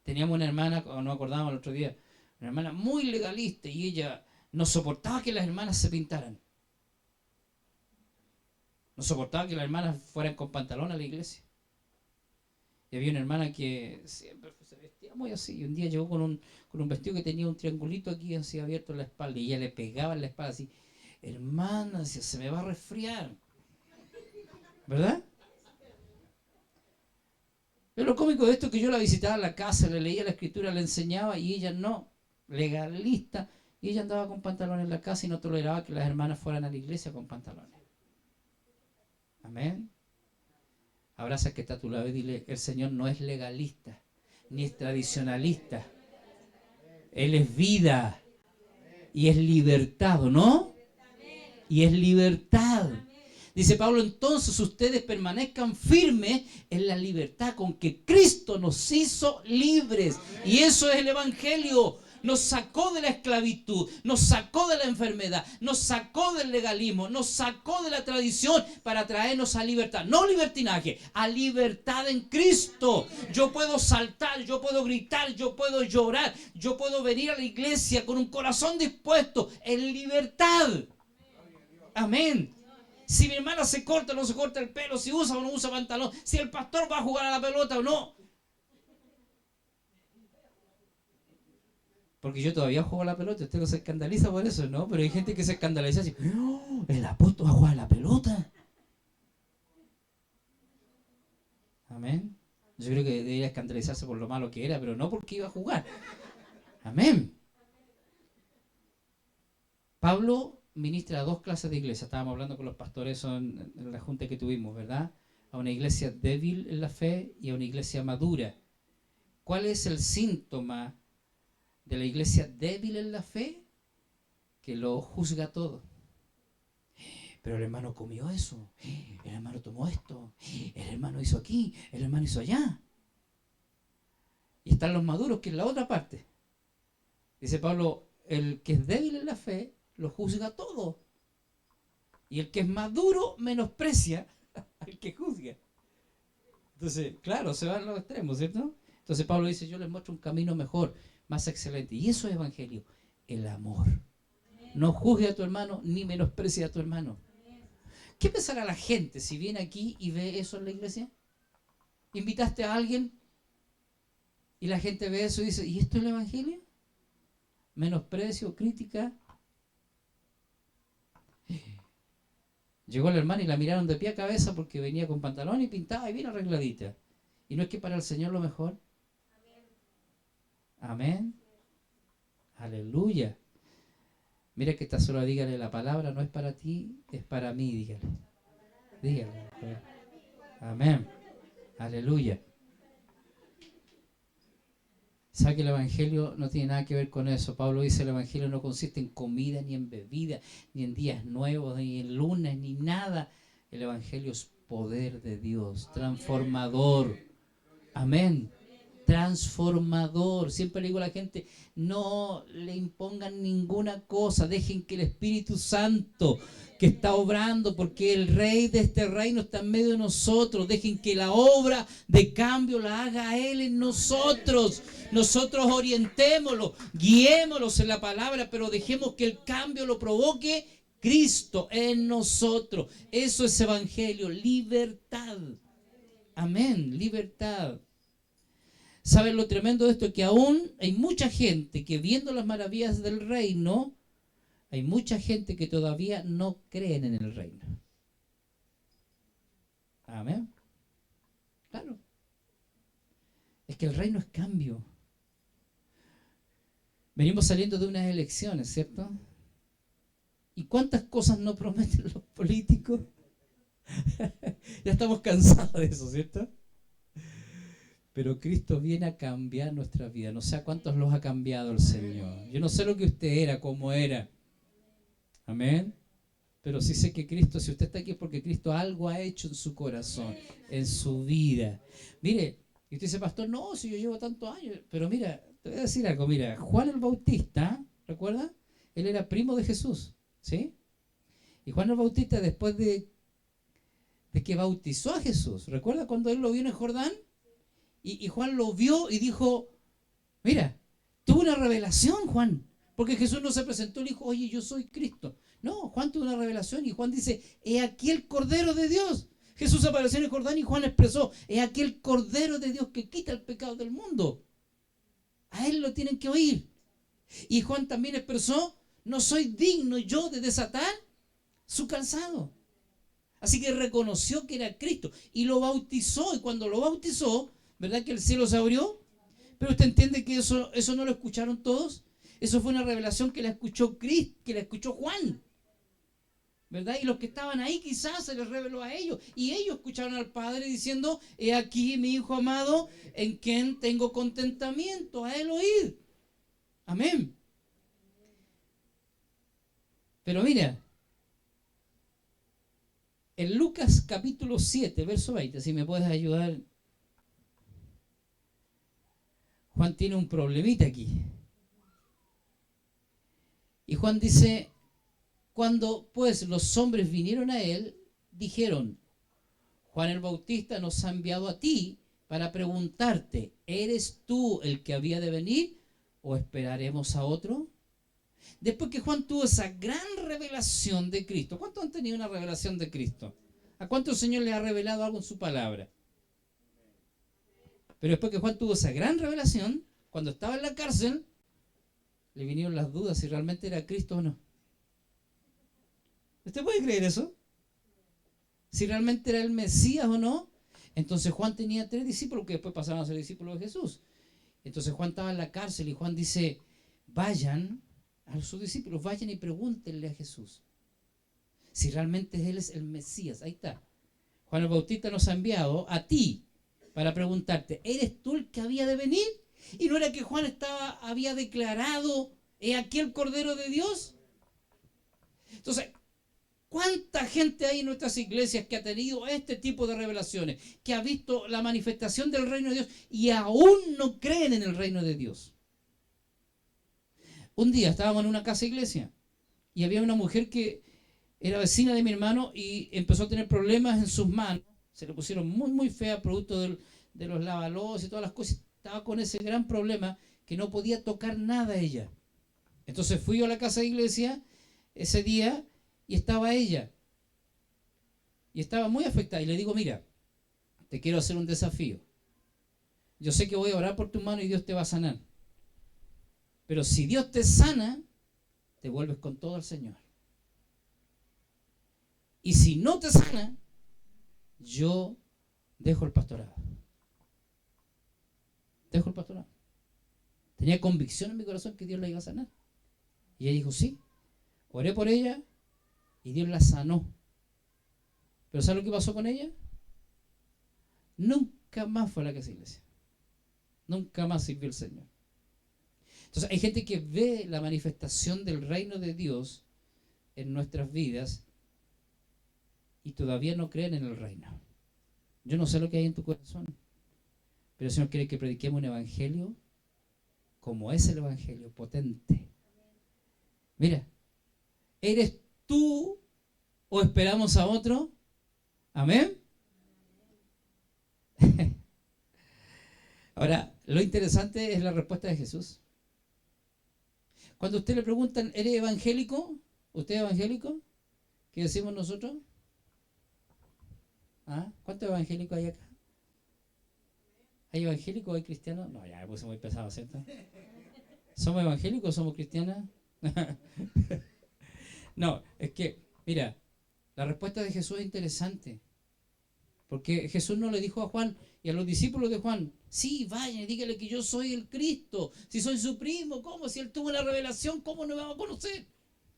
Teníamos una hermana, nos acordábamos el otro día, una hermana muy legalista, y ella no soportaba que las hermanas se pintaran. No soportaba que las hermanas fueran con pantalón a la iglesia. Y había una hermana que siempre se vestía muy así. Y un día llegó con un vestido que tenía un triangulito aquí así abierto en la espalda. Y ella le pegaba en la espalda así. Hermana, decía, se me va a resfriar. ¿Verdad? Pero lo cómico de esto es que yo la visitaba en la casa, le leía la escritura, le enseñaba, y ella no, legalista. Y ella andaba con pantalones en la casa y no toleraba que las hermanas fueran a la iglesia con pantalones. Amén. Abraza al que está a tu lado y dile, el Señor no es legalista, ni es tradicionalista. Él es vida y es libertad, ¿no? Y es libertad. Dice Pablo, entonces ustedes permanezcan firmes en la libertad con que Cristo nos hizo libres. Y eso es el Evangelio. Nos sacó de la esclavitud, nos sacó de la enfermedad, nos sacó del legalismo, nos sacó de la tradición para traernos a libertad. No libertinaje, a libertad en Cristo. Yo puedo saltar, yo puedo gritar, yo puedo llorar, yo puedo venir a la iglesia con un corazón dispuesto en libertad. Amén. Si mi hermana se corta o no se corta el pelo, si usa o no usa pantalón, si el pastor va a jugar a la pelota o no. Porque yo todavía juego a la pelota, usted no se escandaliza por eso, ¿no? Pero hay gente que se escandaliza así, ¡oh, el apóstol va a jugar a la pelota! Amén. Yo creo que debería escandalizarse por lo malo que era, pero no porque iba a jugar. Amén. Pablo ministra a dos clases de iglesia. Estábamos hablando con los pastores en la junta que tuvimos, ¿verdad? A una iglesia débil en la fe y a una iglesia madura. ¿Cuál es el síntoma de la iglesia débil en la fe? Que lo juzga todo. Pero el hermano comió eso, el hermano tomó esto, el hermano hizo aquí, el hermano hizo allá. Y están los maduros, que es la otra parte. Dice Pablo, el que es débil en la fe lo juzga todo. Y el que es maduro menosprecia al que juzga. Entonces, claro, se van a los extremos, ¿cierto? Entonces Pablo dice, yo les muestro un camino mejor, más excelente. Y eso es evangelio, el amor. No juzgue a tu hermano ni menosprecie a tu hermano. ¿Qué pensará la gente si viene aquí y ve eso en la iglesia? ¿Invitaste a alguien y la gente ve eso y dice, ¿y esto es el evangelio? Menosprecio, crítica. Llegó la hermana y la miraron de pie a cabeza porque venía con pantalón y pintaba y bien arregladita. ¿Y no es que para el Señor lo mejor? Amén. Aleluya. Mira que esta sola dígale, la palabra no es para ti, es para mí, dígale. Dígale. Amén. Aleluya. ¿Sabe que el evangelio no tiene nada que ver con eso? Pablo dice, el evangelio no consiste en comida, ni en bebida, ni en días nuevos, ni en lunes, ni nada. El evangelio es poder de Dios, transformador. Amén. Transformador. Siempre le digo a la gente, no le impongan ninguna cosa, dejen que el Espíritu Santo que está obrando, porque el Rey de este reino está en medio de nosotros, dejen que la obra de cambio la haga Él en nosotros. Nosotros orientémoslo, guiémoslos en la palabra, pero dejemos que el cambio lo provoque Cristo en nosotros. Eso es evangelio, libertad. Amén, libertad. ¿Saben lo tremendo de esto? Que aún hay mucha gente que viendo las maravillas del reino, hay mucha gente que todavía no creen en el reino. Amén. Claro. Es que el reino es cambio. Venimos saliendo de unas elecciones, ¿cierto? ¿Y cuántas cosas no prometen los políticos? Ya estamos cansados de eso, ¿cierto? Pero Cristo viene a cambiar nuestra vida. No sé a cuántos los ha cambiado el Señor. Yo no sé lo que usted era, cómo era. Amén. Pero sí sé que Cristo, si usted está aquí es porque Cristo algo ha hecho en su corazón, en su vida. Mire, y usted dice, pastor, no, si yo llevo tantos años. Pero mira, te voy a decir algo. Mira, Juan el Bautista, ¿recuerda? Él era primo de Jesús, ¿sí? Y Juan el Bautista, después de que bautizó a Jesús, ¿recuerda cuando él lo vio en el Jordán? Y Juan lo vio y dijo, mira, Tuvo una revelación, Juan. Porque Jesús no se presentó y le dijo, oye, yo soy Cristo. No, Juan tuvo una revelación y Juan dice, he aquí el Cordero de Dios. Jesús apareció en el Jordán y Juan expresó, he aquí el Cordero de Dios que quita el pecado del mundo. A él lo tienen que oír. Y Juan también expresó, no soy digno yo de desatar su calzado. Así que reconoció que era Cristo y lo bautizó. Y cuando lo bautizó, ¿verdad que el cielo se abrió? Pero usted entiende que eso no lo escucharon todos. Eso fue una revelación que la escuchó Cristo, que la escuchó Juan, ¿verdad? Y los que estaban ahí quizás se les reveló a ellos. Y ellos escucharon al Padre diciendo, he aquí mi Hijo amado, en quien tengo contentamiento, a él oír. Amén. Pero mira, en Lucas capítulo 7, verso 20, si me puedes ayudar. Juan tiene un problemita aquí. Y Juan dice, cuando pues los hombres vinieron a él, dijeron, Juan el Bautista nos ha enviado a ti para preguntarte, ¿eres tú el que había de venir o esperaremos a otro? Después que Juan tuvo esa gran revelación de Cristo. ¿Cuántos han tenido una revelación de Cristo? ¿A cuántos el Señor le ha revelado algo en su palabra? Pero después que Juan tuvo esa gran revelación, cuando estaba en la cárcel, le vinieron las dudas si realmente era Cristo o no. ¿Usted puede creer eso? Si realmente era el Mesías o no. Entonces Juan tenía 3 discípulos que después pasaron a ser discípulos de Jesús. Entonces Juan estaba en la cárcel y Juan dice, vayan a sus discípulos, vayan y pregúntenle a Jesús si realmente Él es el Mesías. Ahí está. Juan el Bautista nos ha enviado a ti para preguntarte, ¿eres tú el que había de venir? ¿Y no era que Juan había declarado, he aquí el Cordero de Dios? Entonces, ¿cuánta gente hay en nuestras iglesias que ha tenido este tipo de revelaciones, que ha visto la manifestación del reino de Dios y aún no creen en el reino de Dios? Un día estábamos en una casa iglesia y había una mujer que era vecina de mi hermano y empezó a tener problemas en sus manos. Se le pusieron muy, muy feas, producto de los lavalos y todas las cosas. Estaba con ese gran problema que no podía tocar nada ella. Entonces fui yo a la casa de iglesia ese día y estaba ella. Y estaba muy afectada. Y le digo, mira, te quiero hacer un desafío. Yo sé que voy a orar por tu mano y Dios te va a sanar. Pero si Dios te sana, te vuelves con todo al Señor. Y si no te sana, yo dejo el pastorado. Dejo el pastorado. Tenía convicción en mi corazón que Dios la iba a sanar. Y ella dijo, sí. Oré por ella y Dios la sanó. Pero ¿sabes lo que pasó con ella? Nunca más fue a la casa de iglesia. Nunca más sirvió el Señor. Entonces hay gente que ve la manifestación del reino de Dios en nuestras vidas y todavía no creen en el reino. Yo no sé lo que hay en tu corazón, pero el Señor quiere que prediquemos un evangelio como es el evangelio, potente. Mira, ¿eres tú o esperamos a otro? Amén. Ahora, lo interesante es la respuesta de Jesús. Cuando a usted le preguntan, ¿eres evangélico? ¿Usted es evangélico? ¿Qué decimos nosotros? ¿Ah? ¿Cuántos evangélicos hay acá? ¿Hay evangélicos o hay cristianos? No, ya me puse muy pesado, ¿cierto? ¿Somos evangélicos o somos cristianos? No, es que, mira, la respuesta de Jesús es interesante. Porque Jesús no le dijo a Juan y a los discípulos de Juan, sí, vayan y díganle que yo soy el Cristo, si soy su primo, ¿cómo? Si él tuvo la revelación, ¿cómo no me va a conocer?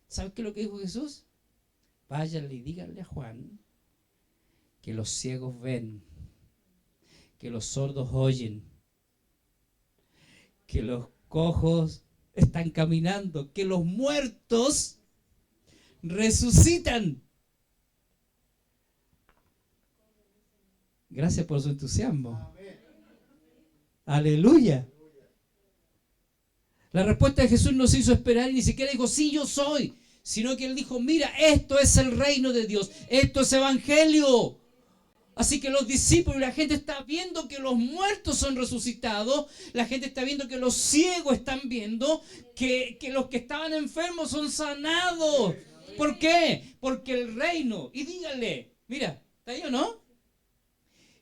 ¿Sabes qué es lo que dijo Jesús? Váyanle y díganle a Juan que los ciegos ven, que los sordos oyen, que los cojos están caminando, que los muertos resucitan. Gracias por su entusiasmo. Amén. Aleluya. La respuesta de Jesús no se hizo esperar y ni siquiera dijo, sí, yo soy, sino que él dijo, mira, esto es el reino de Dios, esto es evangelio. Así que los discípulos y la gente está viendo que los muertos son resucitados, la gente está viendo que los ciegos están viendo, que los que estaban enfermos son sanados. ¿Por qué? Porque el reino, y díganle, mira, ¿está ahí o no?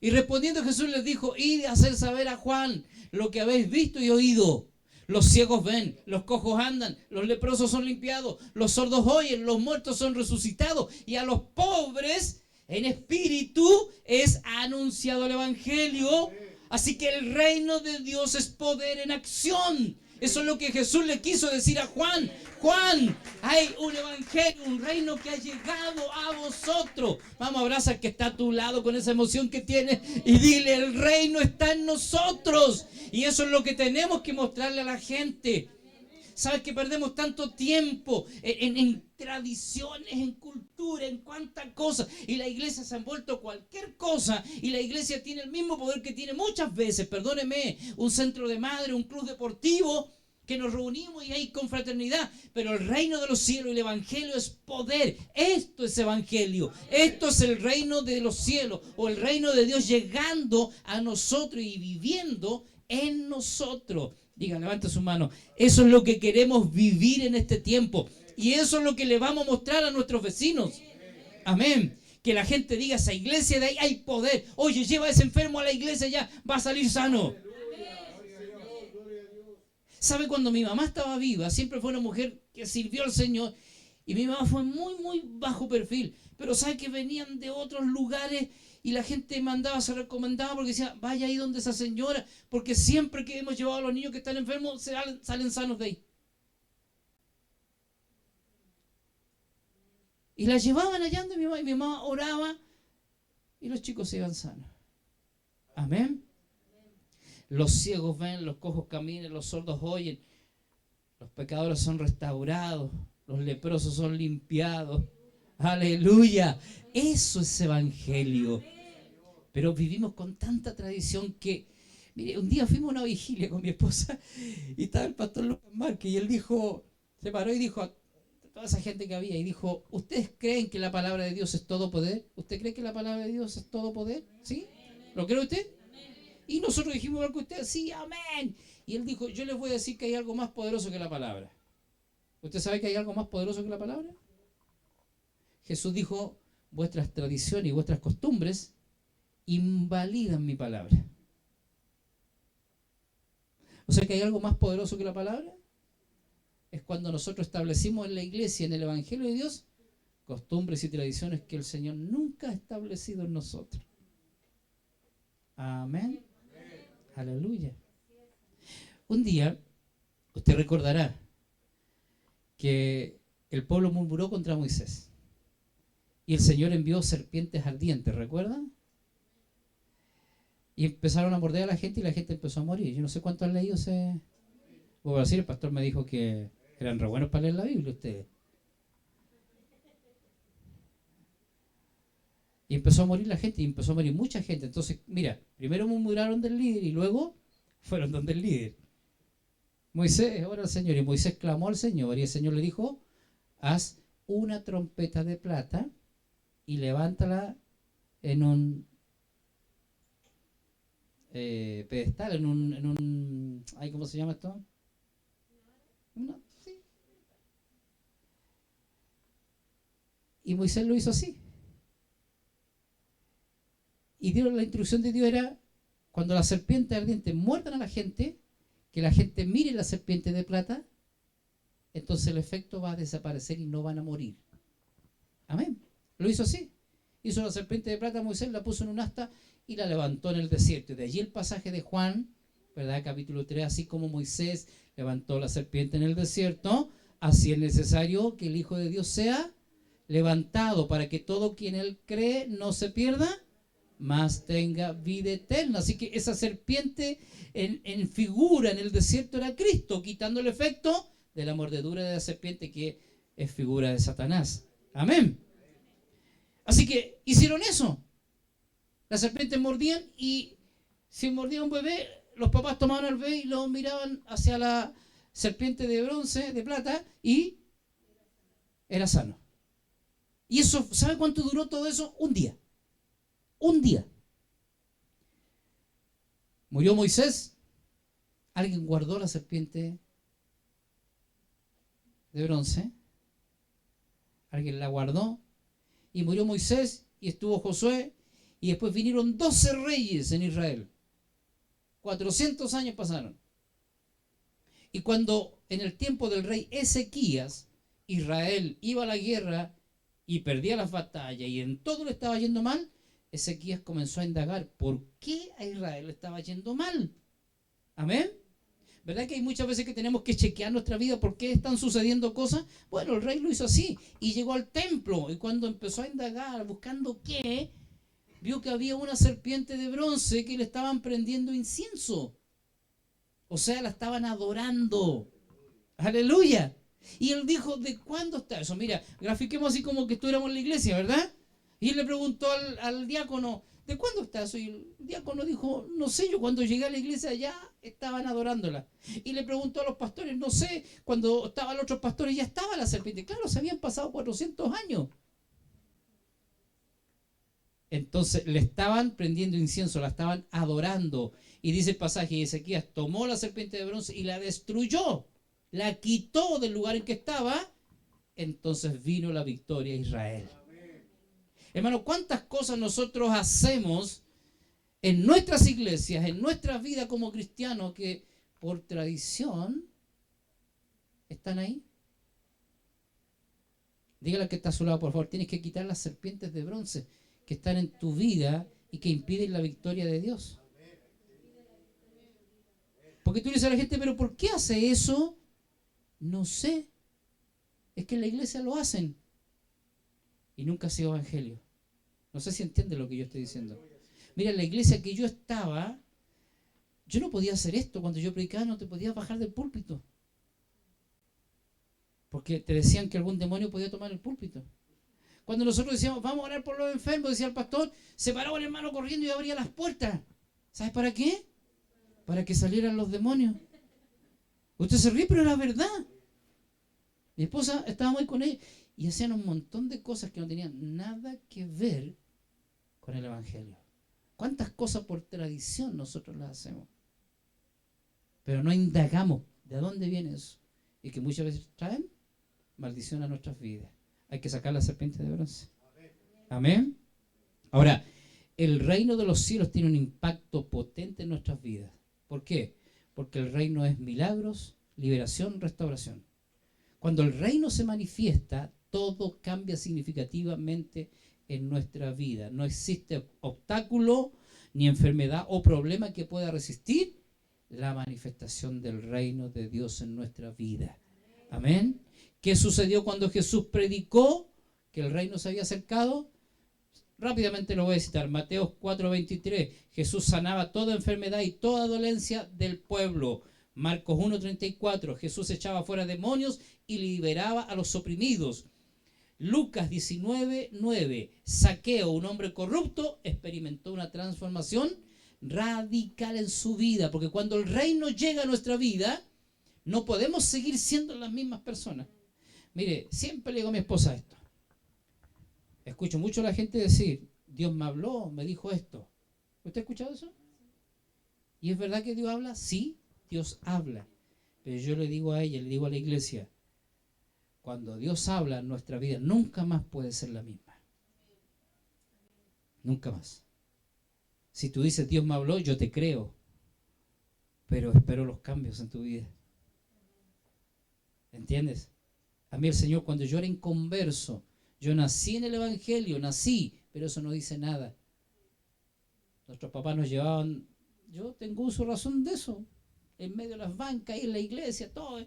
Y respondiendo Jesús les dijo, id a hacer saber a Juan lo que habéis visto y oído. Los ciegos ven, los cojos andan, los leprosos son limpiados, los sordos oyen, los muertos son resucitados y a los pobres en espíritu es anunciado el evangelio. Así que el reino de Dios es poder en acción. Eso es lo que Jesús le quiso decir a Juan. Juan, hay un evangelio, un reino que ha llegado a vosotros. Vamos, abraza al que está a tu lado con esa emoción que tienes y dile, el reino está en nosotros. Y eso es lo que tenemos que mostrarle a la gente. ¿Sabes que perdemos tanto tiempo en tradiciones, en cultura, en cuántas cosas? Y la iglesia se ha envuelto cualquier cosa. Y la iglesia tiene el mismo poder que tiene muchas veces, perdóneme, un centro de madre, un club deportivo, que nos reunimos y hay confraternidad. Pero el reino de los cielos y el evangelio es poder. Esto es evangelio. Esto es el reino de los cielos o el reino de Dios llegando a nosotros y viviendo en nosotros. Diga, levante su mano. Eso es lo que queremos vivir en este tiempo. Y eso es lo que le vamos a mostrar a nuestros vecinos. Amén. Que la gente diga, esa iglesia de ahí hay poder. Oye, lleva a ese enfermo a la iglesia, ya va a salir sano. ¿Sabe? Cuando mi mamá estaba viva, siempre fue una mujer que sirvió al Señor. Y mi mamá fue muy, muy bajo perfil. Pero ¿sabe que venían de otros lugares? Y la gente mandaba, se recomendaba porque decía, vaya ahí donde esa señora, porque siempre que hemos llevado a los niños que están enfermos, salen sanos de ahí. Y la llevaban allá donde mi mamá, y mi mamá oraba, y los chicos se iban sanos. Amén. Los ciegos ven, los cojos caminan, los sordos oyen, los pecadores son restaurados, los leprosos son limpiados. Aleluya. Eso es evangelio. Pero vivimos con tanta tradición que, mire, un día fuimos a una vigilia con mi esposa y estaba el pastor Lucas Márquez y él dijo, se paró y dijo a toda esa gente que había y dijo, ¿ustedes creen que la palabra de Dios es todo poder? ¿Usted cree que la palabra de Dios es todo poder? ¿Sí? ¿Lo cree usted? Y nosotros dijimos igual que usted, sí, amén. Y él dijo, yo les voy a decir que hay algo más poderoso que la palabra. ¿Usted sabe que hay algo más poderoso que la palabra? Jesús dijo, vuestras tradiciones y vuestras costumbres invalidan mi palabra. O sea que hay algo más poderoso que la palabra. Es cuando nosotros establecimos en la iglesia, en el evangelio de Dios, costumbres y tradiciones que el Señor nunca ha establecido en nosotros. Amén. Aleluya. Un día, usted recordará que el pueblo murmuró contra Moisés. Y el Señor envió serpientes ardientes, ¿recuerdan? Y empezaron a morder a la gente y la gente empezó a morir. Yo no sé cuánto han leído ese... Voy a decir, el pastor me dijo que eran re buenos para leer la Biblia ustedes. Y empezó a morir la gente y empezó a morir mucha gente. Entonces, mira, primero murmuraron del líder y luego fueron donde el líder. Moisés, ora al Señor. Y Moisés clamó al Señor y el Señor le dijo, haz una trompeta de plata y levántala en un pedestal, en un ¿cómo se llama esto? Sí. Y Moisés lo hizo así. Y la instrucción de Dios era, cuando las serpientes ardientes muerdan a la gente, que la gente mire la serpiente de plata, entonces el efecto va a desaparecer y no van a morir. Amén. Lo hizo así. Hizo la serpiente de plata, Moisés la puso en un asta y la levantó en el desierto. Y de allí el pasaje de Juan, ¿verdad? Capítulo 3, así como Moisés levantó la serpiente en el desierto, así es necesario que el Hijo de Dios sea levantado para que todo quien él cree no se pierda, mas tenga vida eterna. Así que esa serpiente en figura en el desierto era Cristo, quitando el efecto de la mordedura de la serpiente que es figura de Satanás. Amén. Así que hicieron eso. Las serpientes mordían y si mordía un bebé, los papás tomaban al bebé y lo miraban hacia la serpiente de bronce, de plata, y era sano. Y eso, ¿sabe cuánto duró todo eso? Un día. Un día. Murió Moisés. Alguien guardó la serpiente de bronce. Alguien la guardó. Y murió Moisés y estuvo Josué. Y después vinieron 12 reyes en Israel. 400 años pasaron. Y cuando en el tiempo del rey Ezequías, Israel iba a la guerra y perdía las batallas y en todo le estaba yendo mal, Ezequías comenzó a indagar por qué a Israel le estaba yendo mal. Amén. ¿Verdad que hay muchas veces que tenemos que chequear nuestra vida por qué están sucediendo cosas? Bueno, el rey lo hizo así y llegó al templo y cuando empezó a indagar buscando qué, vio que había una serpiente de bronce que le estaban prendiendo incienso. O sea, la estaban adorando. Aleluya. Y él dijo, ¿de cuándo está eso? Mira, grafiquemos así como que estuviéramos en la iglesia, ¿verdad? Y él le preguntó al diácono, ¿de cuándo está eso? Y el diácono dijo, no sé, yo cuando llegué a la iglesia ya estaban adorándola. Y le preguntó a los pastores, no sé, cuando estaban los otros pastores ya estaba la serpiente. Claro, se habían pasado 400 años. Entonces le estaban prendiendo incienso, la estaban adorando. Y dice el pasaje, Ezequías tomó la serpiente de bronce y la destruyó, la quitó del lugar en que estaba. Entonces vino la victoria a Israel. Hermano, ¿cuántas cosas nosotros hacemos en nuestras iglesias, en nuestra vida como cristianos, que por tradición están ahí? Dígale al que está a su lado, por favor, tienes que quitar las serpientes de bronce que están en tu vida y que impiden la victoria de Dios. Porque tú le dices a la gente, pero ¿por qué hace eso? No sé. Es que en la iglesia lo hacen. Y nunca ha sido evangelio. No sé si entiende lo que yo estoy diciendo. Mira, en la iglesia que yo estaba, yo no podía hacer esto. Cuando yo predicaba no te podías bajar del púlpito. Porque te decían que algún demonio podía tomar el púlpito. Cuando nosotros decíamos, vamos a orar por los enfermos, decía el pastor, se paraba el hermano corriendo y abría las puertas. ¿Sabes para qué? Para que salieran los demonios. Usted se ríe, pero era verdad. Mi esposa, estábamos ahí con ella y hacían un montón de cosas que no tenían nada que ver con el evangelio. ¿Cuántas cosas por tradición nosotros las hacemos? Pero no indagamos de dónde viene eso. Y que muchas veces traen maldición a nuestras vidas. Hay que sacar la serpiente de bronce. Amén. Ahora, el reino de los cielos tiene un impacto potente en nuestras vidas. ¿Por qué? Porque el reino es milagros, liberación, restauración. Cuando el reino se manifiesta, todo cambia significativamente en nuestra vida. No existe obstáculo, ni enfermedad o problema que pueda resistir la manifestación del reino de Dios en nuestra vida. Amén. ¿Qué sucedió cuando Jesús predicó que el reino se había acercado? Rápidamente lo voy a citar. Mateo 4:23. Jesús sanaba toda enfermedad y toda dolencia del pueblo. Marcos 1:34. Jesús echaba fuera demonios y liberaba a los oprimidos. Lucas 19:9. Zaqueo, un hombre corrupto, experimentó una transformación radical en su vida. Porque cuando el reino llega a nuestra vida, no podemos seguir siendo las mismas personas. Mire, siempre le digo a mi esposa esto. Escucho mucho a la gente decir, Dios me habló, me dijo esto. ¿Usted ha escuchado eso? ¿Y es verdad que Dios habla? Sí, Dios habla. Pero yo le digo a ella, le digo a la iglesia, cuando Dios habla en nuestra vida, nunca más puede ser la misma. Nunca más. Si tú dices, Dios me habló, yo te creo. Pero espero los cambios en tu vida. ¿Entiendes? A mí el Señor, cuando yo era inconverso, yo nací en el Evangelio, nací, pero eso no dice nada. Nuestros papás nos llevaban, yo tengo uso razón de eso, en medio de las bancas, ahí en la iglesia, todo.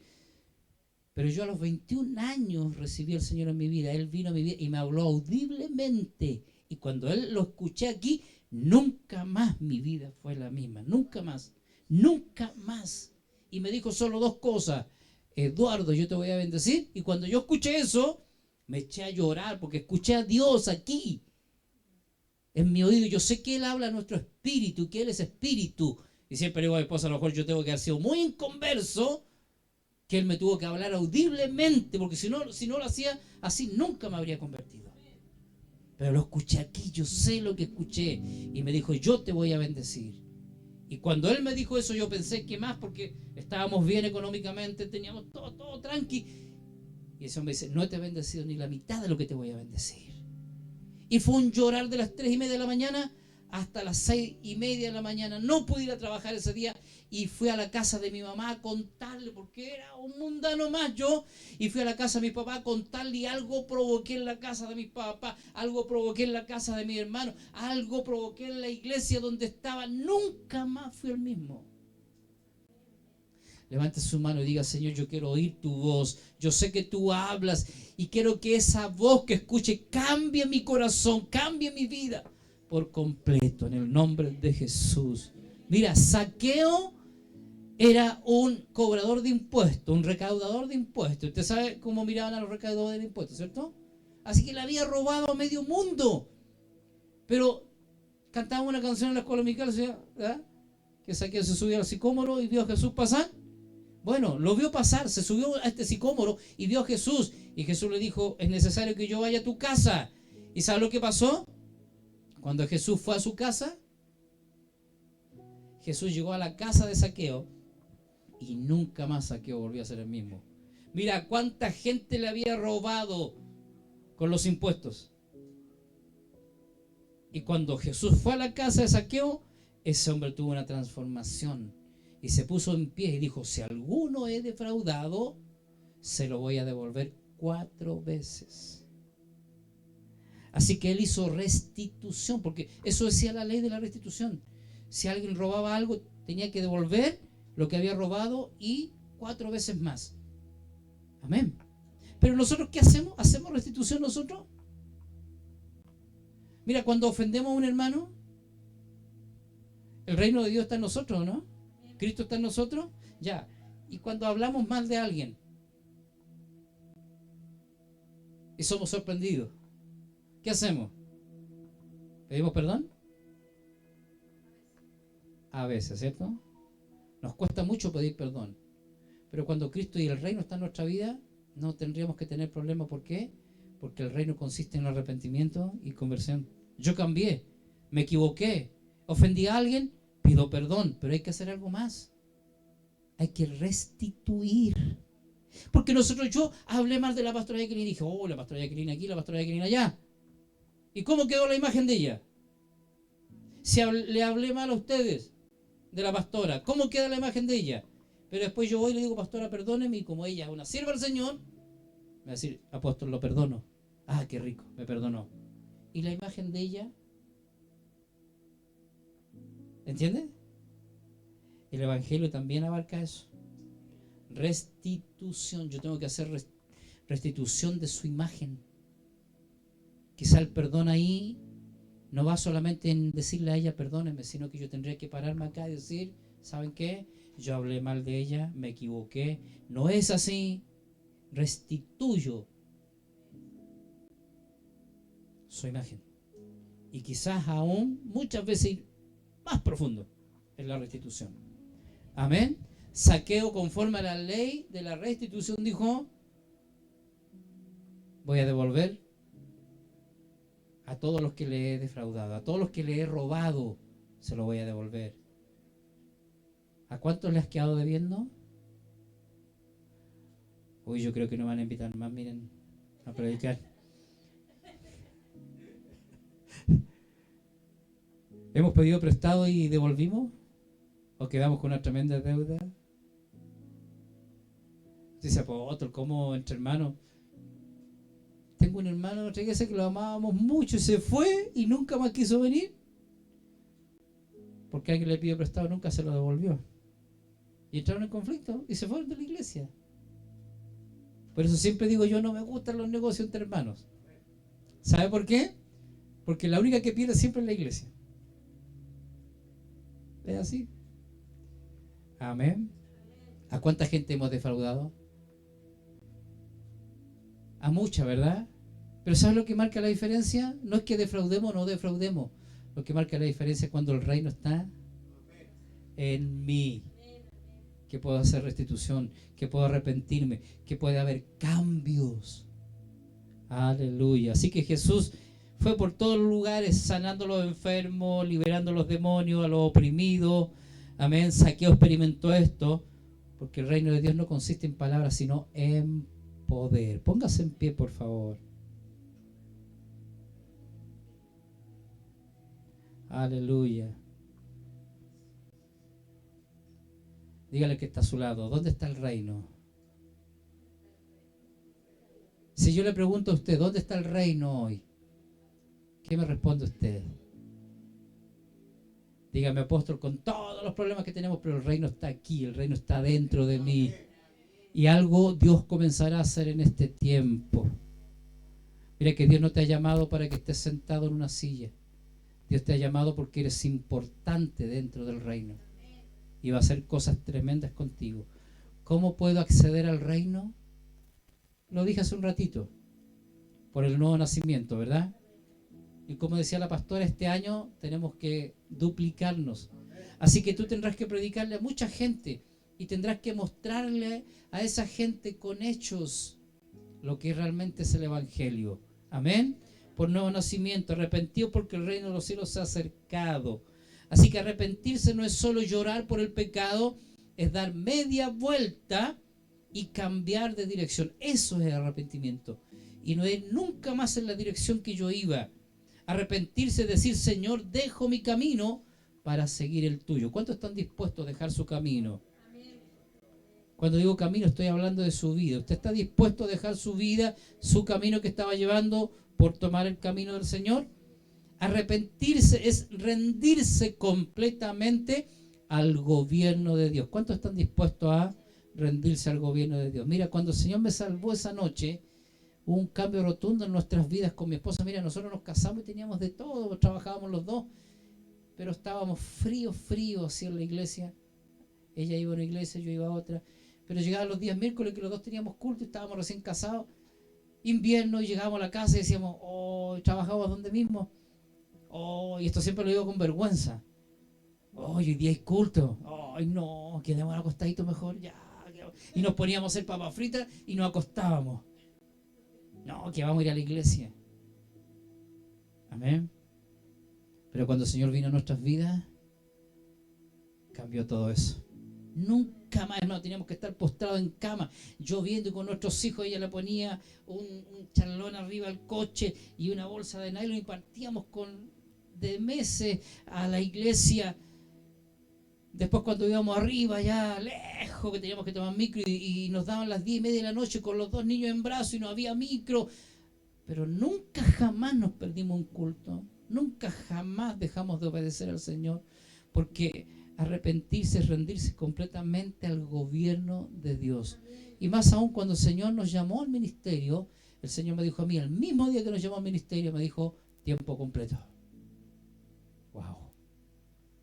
Pero yo a los 21 años recibí al Señor en mi vida. Él vino a mi vida y me habló audiblemente. Y cuando Él lo escuché aquí, nunca más mi vida fue la misma. Nunca más. Nunca más. Y me dijo solo dos cosas. Eduardo, yo te voy a bendecir. Y cuando yo escuché eso, me eché a llorar porque escuché a Dios aquí en mi oído. Yo sé que Él habla a nuestro espíritu, que Él es espíritu. Y siempre digo a mi esposa, a lo mejor yo tengo que haber sido muy inconverso, que Él me tuvo que hablar audiblemente, porque si no lo hacía así, nunca me habría convertido. pero lo escuché aquí, yo sé lo que escuché. Y me dijo, yo te voy a bendecir. Y cuando él me dijo eso, yo pensé que más, porque estábamos bien económicamente, teníamos todo tranqui. Y ese hombre dice, no te he bendecido ni la mitad de lo que te voy a bendecir. Y fue un llorar de las 3:30 de la mañana hasta las 6:30 de la mañana. No pude ir a trabajar ese día y fui a la casa de mi mamá a contarle, porque era un mundano más yo. Y fui a la casa de mi papá a contarle, y algo provoqué en la casa de mi papá, algo provoqué en la casa de mi hermano, algo provoqué en la iglesia donde estaba. Nunca más fui el mismo. Levante su mano y diga, Señor, yo quiero oír tu voz. Yo sé que tú hablas y quiero que esa voz que escuche cambie mi corazón, cambie mi vida por completo, en el nombre de Jesús. Mira, Zaqueo era un cobrador de impuestos, un recaudador de impuestos. Usted sabe cómo miraban a los recaudadores de impuestos, ¿cierto? Así que le había robado a medio mundo. Pero cantábamos una canción en la escuela dominical, ¿verdad? Que Zaqueo se subió al sicómoro y vio a Jesús pasar. Bueno, lo vio pasar, se subió a este sicómoro y vio a Jesús. Y Jesús le dijo, es necesario que yo vaya a tu casa. ¿Y sabe lo que pasó? Cuando Jesús fue a su casa, Jesús llegó a la casa de Zaqueo y nunca más Zaqueo volvió a ser el mismo. Mira cuánta gente le había robado con los impuestos. Y cuando Jesús fue a la casa de Zaqueo, ese hombre tuvo una transformación. Y se puso en pie y dijo, si alguno he defraudado, se lo voy a devolver 4 veces. Así que él hizo restitución, porque eso decía la ley de la restitución. Si alguien robaba algo, tenía que devolver lo que había robado y 4 veces más. Amén. Pero nosotros, ¿qué hacemos? ¿Hacemos restitución nosotros? Mira, cuando ofendemos a un hermano, el reino de Dios está en nosotros, ¿no? Cristo está en nosotros, ya. Y cuando hablamos mal de alguien y somos sorprendidos, ¿qué hacemos? ¿Pedimos perdón? A veces, ¿cierto? Nos cuesta mucho pedir perdón. Pero cuando Cristo y el reino están en nuestra vida, no tendríamos que tener problema. ¿Por qué? Porque el reino consiste en arrepentimiento y conversión. Yo cambié, me equivoqué, ofendí a alguien, pido perdón, pero hay que hacer algo más. Hay que restituir. Porque yo hablé mal de la pastora Jacqueline y dije, oh, la pastora Jacqueline aquí, la pastora Jacqueline allá. ¿Y cómo quedó la imagen de ella? Si le hablé mal a ustedes de la pastora, ¿cómo queda la imagen de ella? Pero después yo voy y le digo, pastora, perdóneme, y como ella es una sierva del Señor, me va a decir, apóstol, lo perdono. Ah, qué rico, me perdonó. ¿Y la imagen de ella? ¿Entiendes? El Evangelio también abarca eso. Restitución. Yo tengo que hacer restitución de su imagen. Quizá el perdón ahí no va solamente en decirle a ella perdóneme, sino que yo tendría que pararme acá y decir, ¿saben qué? Yo hablé mal de ella, me equivoqué. No es así. Restituyo su imagen. Y quizás aún muchas veces ir más profundo en la restitución. Amén. Zaqueo, conforme a la ley de la restitución, dijo, voy a devolver a todos los que le he defraudado, a todos los que le he robado, se lo voy a devolver. ¿A cuántos le has quedado debiendo? Uy, yo creo que no van a invitar más, miren, a predicar. ¿Hemos pedido prestado y devolvimos? ¿O quedamos con una tremenda deuda? Dice apóstol, ¿cómo entre hermanos? Tengo un hermano de otra iglesia que lo amábamos mucho y se fue y nunca más quiso venir. Porque alguien le pidió prestado, nunca se lo devolvió. Y entraron en conflicto y se fueron de la iglesia. Por eso siempre digo, yo no me gustan los negocios entre hermanos. ¿Sabe por qué? Porque la única que pierde siempre es la iglesia. ¿Es así? Amén. ¿A cuánta gente hemos defraudado? A mucha, ¿verdad? Pero ¿sabes lo que marca la diferencia? No es que defraudemos o no defraudemos. Lo que marca la diferencia es cuando el reino está en mí. Que puedo hacer restitución, que puedo arrepentirme, que puede haber cambios. Aleluya. Así que Jesús Fue por todos los lugares, sanando a los enfermos, liberando a los demonios, a los oprimidos. Amén. Zaqueo experimentó esto, porque el reino de Dios no consiste en palabras, sino en poder. Póngase en pie, por favor. Aleluya. Dígale que está a su lado. ¿Dónde está el reino? Si yo le pregunto a usted, ¿dónde está el reino hoy? ¿Qué me responde usted? Dígame, apóstol, con todos los problemas que tenemos, pero el reino está aquí, el reino está dentro de mí. Y algo Dios comenzará a hacer en este tiempo. Mira que Dios no te ha llamado para que estés sentado en una silla. Dios te ha llamado porque eres importante dentro del reino. Y va a hacer cosas tremendas contigo. ¿Cómo puedo acceder al reino? Lo dije hace un ratito. Por el nuevo nacimiento, ¿verdad? Y como decía la pastora, este año tenemos que duplicarnos. Así que tú tendrás que predicarle a mucha gente y tendrás que mostrarle a esa gente con hechos lo que realmente es el Evangelio. Amén. Por nuevo nacimiento, arrepentido porque el reino de los cielos se ha acercado. Así que arrepentirse no es solo llorar por el pecado, es dar media vuelta y cambiar de dirección. Eso es el arrepentimiento. Y no es nunca más en la dirección que yo iba. Arrepentirse es decir, Señor, dejo mi camino para seguir el tuyo. ¿Cuántos están dispuestos a dejar su camino? Cuando digo camino, estoy hablando de su vida. ¿Usted está dispuesto a dejar su vida, su camino que estaba llevando, por tomar el camino del Señor? Arrepentirse es rendirse completamente al gobierno de Dios. ¿Cuántos están dispuestos a rendirse al gobierno de Dios? Mira, cuando el Señor me salvó esa noche, hubo un cambio rotundo en nuestras vidas con mi esposa. Mira, nosotros nos casamos y teníamos de todo, trabajábamos los dos, pero estábamos fríos así en la iglesia. Ella iba a una iglesia, yo iba a otra, pero llegaban los días miércoles que los dos teníamos culto y estábamos recién casados, invierno, y llegábamos a la casa y decíamos, oh, trabajamos donde mismo, oh, y esto siempre lo digo con vergüenza, oh, hoy día hay culto, oh, no, quedemos acostaditos mejor, ya, y nos poníamos a hacer papas fritas y nos acostábamos. No, que vamos a ir a la iglesia. Amén. Pero cuando el Señor vino a nuestras vidas, cambió todo eso. Nunca más, hermano, teníamos que estar postrados en cama, lloviendo, con nuestros hijos. Ella le ponía un charlón arriba al coche y una bolsa de nylon y partíamos de meses a la iglesia. Después, cuando íbamos arriba, ya lejos, que teníamos que tomar micro, y nos daban las 10:30 de la noche con los dos niños en brazos y no había micro. Pero nunca jamás nos perdimos un culto. Nunca jamás dejamos de obedecer al Señor. Porque arrepentirse es rendirse completamente al gobierno de Dios. Y más aún cuando el Señor nos llamó al ministerio, el Señor me dijo a mí, el mismo día que nos llamó al ministerio, me dijo, tiempo completo. Wow.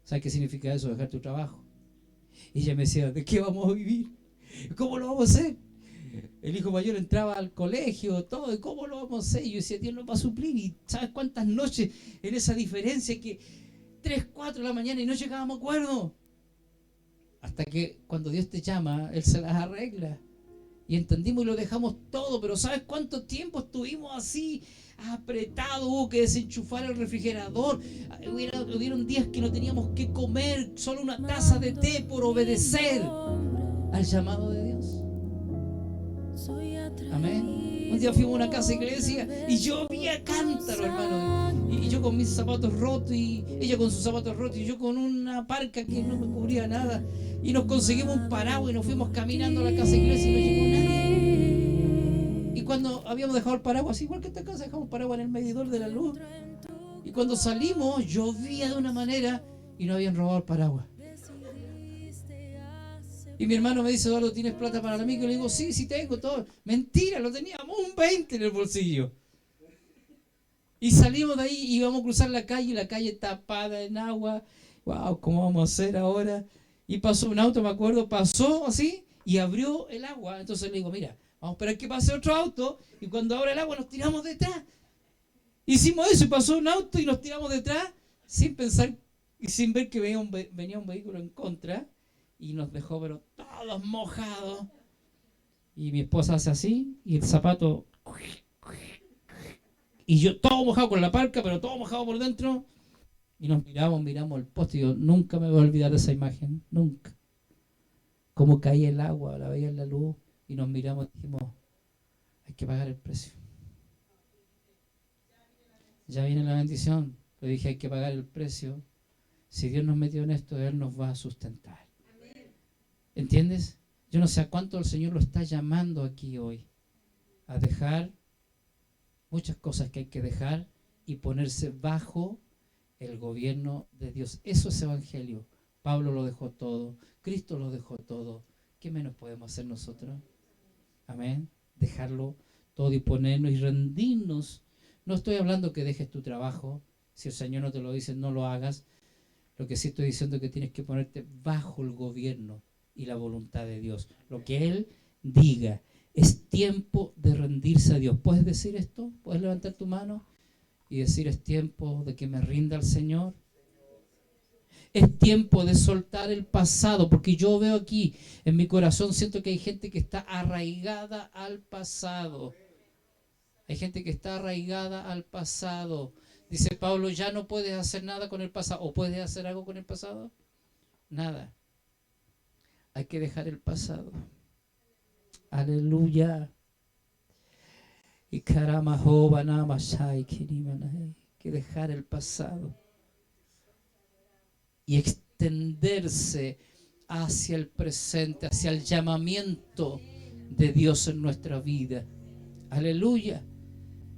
¿Sabes qué significa eso? Dejar tu trabajo. Y ella me decía, ¿de qué vamos a vivir? ¿Cómo lo vamos a hacer? El hijo mayor entraba al colegio, todo, ¿y cómo lo vamos a hacer? Y yo decía, Dios nos va a suplir. Y ¿sabes cuántas noches en esa diferencia que 3, 4 de la mañana y no llegábamos a acuerdo? Hasta que cuando Dios te llama, Él se las arregla. Y entendimos y lo dejamos todo. Pero ¿sabes cuánto tiempo estuvimos así apretados? Hubo que desenchufar el refrigerador. Hubieron días que no teníamos que comer, solo una taza de té, por obedecer al llamado de Dios. Amén. Un día fuimos a una casa iglesia y llovía cántaro, hermano. Y yo con mis zapatos rotos y ella con sus zapatos rotos y yo con una parca que no me cubría nada. Y nos conseguimos un paraguas y nos fuimos caminando a la casa iglesia y no llegó nadie. Y cuando habíamos dejado el paraguas, igual que esta casa, dejamos el paraguas en el medidor de la luz. Y cuando salimos, llovía de una manera y no habían robado el paraguas. Y mi hermano me dice, Eduardo, ¿tienes plata para la micro? Y le digo, sí, sí tengo todo. Mentira, lo teníamos un 20 en el bolsillo. Y salimos de ahí y íbamos a cruzar la calle tapada en agua. Wow, ¿cómo vamos a hacer ahora? Y pasó un auto, me acuerdo, pasó así y abrió el agua. Entonces le digo, mira, vamos a esperar que pase otro auto y cuando abra el agua nos tiramos detrás. Hicimos eso y pasó un auto y nos tiramos detrás sin pensar y sin ver que venía un vehículo en contra. Y nos dejó, pero todos mojados. Y mi esposa hace así, y el zapato, Y yo todo mojado con la parca, pero todo mojado por dentro. Y nos miramos el poste. Y yo nunca me voy a olvidar de esa imagen, nunca. Cómo caía el agua, la veía en la luz. Y nos miramos y dijimos, hay que pagar el precio. Ya viene la bendición. Le dije, hay que pagar el precio. Si Dios nos metió en esto, Él nos va a sustentar. ¿Entiendes? Yo no sé a cuánto el Señor lo está llamando aquí hoy. A dejar muchas cosas que hay que dejar y ponerse bajo el gobierno de Dios. Eso es evangelio. Pablo lo dejó todo. Cristo lo dejó todo. ¿Qué menos podemos hacer nosotros? Amén. Dejarlo todo y ponernos y rendirnos. No estoy hablando que dejes tu trabajo. Si el Señor no te lo dice, no lo hagas. Lo que sí estoy diciendo es que tienes que ponerte bajo el gobierno y la voluntad de Dios. Lo que Él diga. Es tiempo de rendirse a Dios. ¿Puedes decir esto? ¿Puedes levantar tu mano y decir, es tiempo de que me rinda al Señor? Es tiempo de soltar el pasado, porque yo veo aquí en mi corazón, siento que hay gente que está arraigada al pasado. Hay gente que está arraigada al pasado. Dice Pablo, ya no puedes hacer nada con el pasado. ¿O puedes hacer algo con el pasado? Nada. Hay que dejar el pasado. Aleluya. Y que dejar el pasado y extenderse hacia el presente, hacia el llamamiento de Dios en nuestra vida. Aleluya.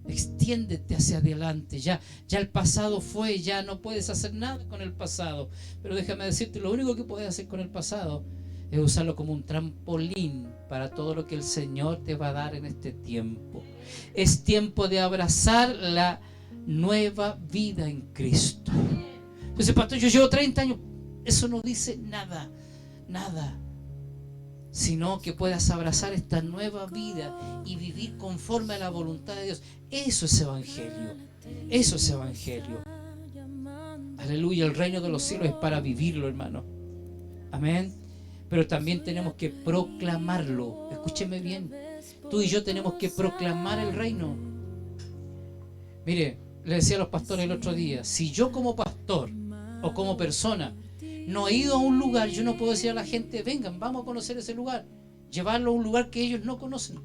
Extiéndete hacia adelante. Ya el pasado fue, ya no puedes hacer nada con el pasado. Pero déjame decirte, lo único que puedes hacer con el pasado es usarlo como un trampolín para todo lo que el Señor te va a dar en este tiempo. Es tiempo de abrazar la nueva vida en Cristo. Entonces, pastor, yo llevo 30 años. Eso no dice nada, nada. Sino que puedas abrazar esta nueva vida y vivir conforme a la voluntad de Dios. Eso es evangelio. Eso es evangelio. Aleluya, el reino de los cielos es para vivirlo, hermano. Amén. Pero también tenemos que proclamarlo. Escúcheme bien. Tú y yo tenemos que proclamar el reino. Mire, le decía a los pastores el otro día, si yo como pastor o como persona no he ido a un lugar, yo no puedo decir a la gente, vengan, vamos a conocer ese lugar. Llevarlo a un lugar que ellos no conocen.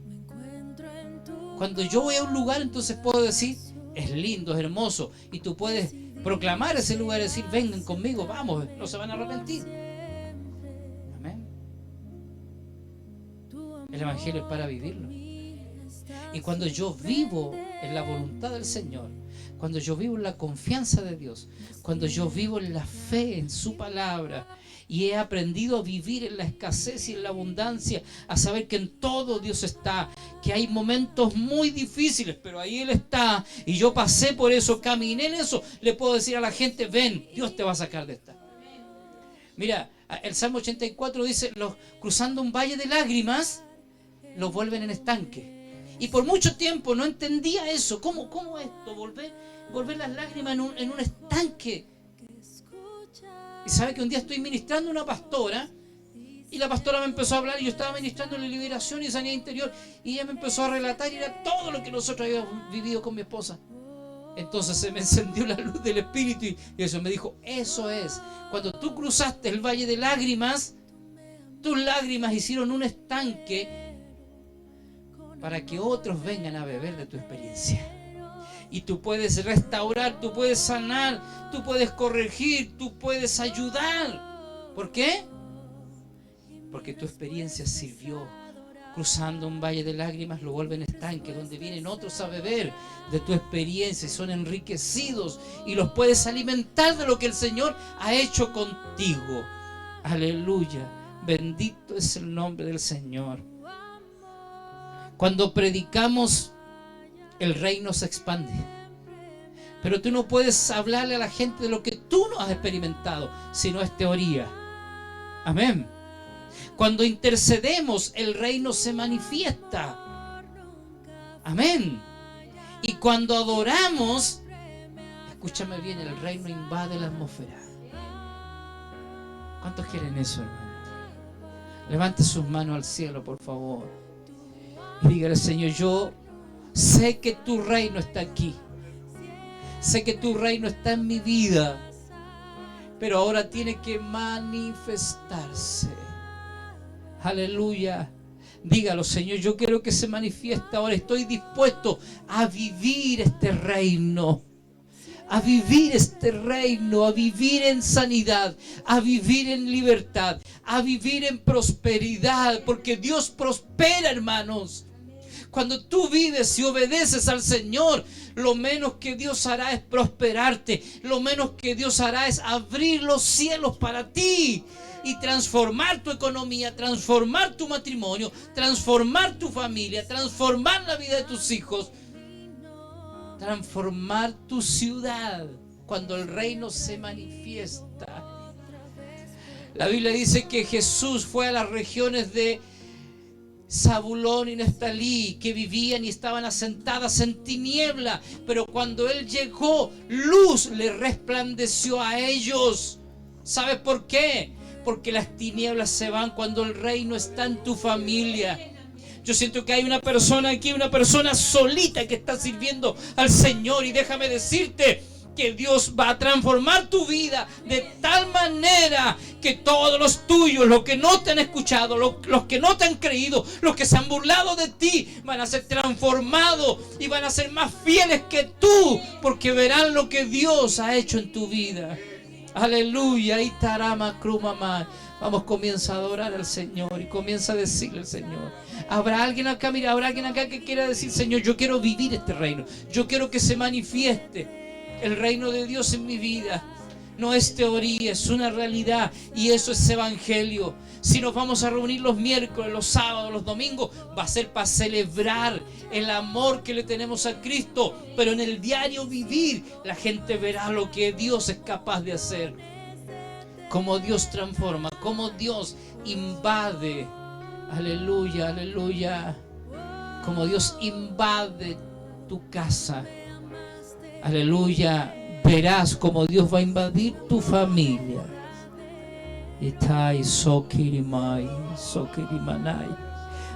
Cuando yo voy a un lugar, entonces puedo decir, es lindo, es hermoso. Y tú puedes proclamar ese lugar y decir, vengan conmigo, vamos, no se van a arrepentir. El evangelio es para vivirlo. Y cuando yo vivo en la voluntad del Señor, cuando yo vivo en la confianza de Dios, cuando yo vivo en la fe en su palabra y he aprendido a vivir en la escasez y en la abundancia, a saber que en todo Dios está, que hay momentos muy difíciles, pero ahí Él está y yo pasé por eso, caminé en eso, le puedo decir a la gente, ven, Dios te va a sacar de esta. Mira, el Salmo 84 dice, cruzando un valle de lágrimas, los vuelven en estanque. Y por mucho tiempo no entendía eso. ¿Cómo esto? Volver las lágrimas en un estanque. Y sabe que un día estoy ministrando a una pastora y la pastora me empezó a hablar y yo estaba ministrando la liberación y sanidad interior y ella me empezó a relatar y era todo lo que nosotros habíamos vivido con mi esposa. Entonces se me encendió la luz del Espíritu y eso me dijo, eso es. Cuando tú cruzaste el valle de lágrimas, tus lágrimas hicieron un estanque para que otros vengan a beber de tu experiencia. Y tú puedes restaurar, tú puedes sanar, tú puedes corregir, tú puedes ayudar. ¿Por qué? Porque tu experiencia sirvió. Cruzando un valle de lágrimas lo vuelven estanque, donde vienen otros a beber de tu experiencia y son enriquecidos y los puedes alimentar de lo que el Señor ha hecho contigo. Aleluya. Bendito es el nombre del Señor. Cuando predicamos, el reino se expande. Pero tú no puedes hablarle a la gente de lo que tú no has experimentado, si no es teoría. Amén. Cuando intercedemos, el reino se manifiesta. Amén. Y cuando adoramos, escúchame bien, el reino invade la atmósfera. ¿Cuántos quieren eso, hermano? Levante sus manos al cielo, por favor. Y dígale, Señor, yo sé que tu reino está aquí. Sé que tu reino está en mi vida, pero ahora tiene que manifestarse. Aleluya. Dígalo, Señor, yo quiero que se manifieste ahora. Estoy dispuesto a vivir este reino. A vivir este reino, a vivir en sanidad, a vivir en libertad, a vivir en prosperidad, porque Dios prospera, hermanos. Cuando tú vives y obedeces al Señor, lo menos que Dios hará es prosperarte. Lo menos que Dios hará es abrir los cielos para ti y transformar tu economía, transformar tu matrimonio, transformar tu familia, transformar la vida de tus hijos, transformar tu ciudad cuando el reino se manifiesta. La Biblia dice que Jesús fue a las regiones de Zabulón y Neftalí, que vivían y estaban asentadas en tiniebla, pero cuando Él llegó, luz le resplandeció a ellos. ¿Sabes por qué? Porque las tinieblas se van cuando el reino está en tu familia. Yo siento que hay una persona aquí, una persona solita que está sirviendo al Señor, y déjame decirte que Dios va a transformar tu vida de tal manera que todos los tuyos, los que no te han escuchado, los que no te han creído, los que se han burlado de ti, van a ser transformados y van a ser más fieles que tú, porque verán lo que Dios ha hecho en tu vida. Aleluya. Itarama krumama. Vamos, comienza a adorar al Señor y comienza a decirle al Señor. Habrá alguien acá, mira, habrá alguien acá que quiera decir: Señor, yo quiero vivir este reino. Yo quiero que se manifieste el reino de Dios en mi vida. No es teoría, es una realidad, y eso es evangelio. Si nos vamos a reunir los miércoles, los sábados, los domingos, va a ser para celebrar el amor que le tenemos a Cristo, pero en el diario vivir la gente verá lo que Dios es capaz de hacer, cómo Dios transforma, cómo Dios invade. Aleluya, aleluya. Como Dios invade tu casa. Aleluya. Verás como Dios va a invadir tu familia.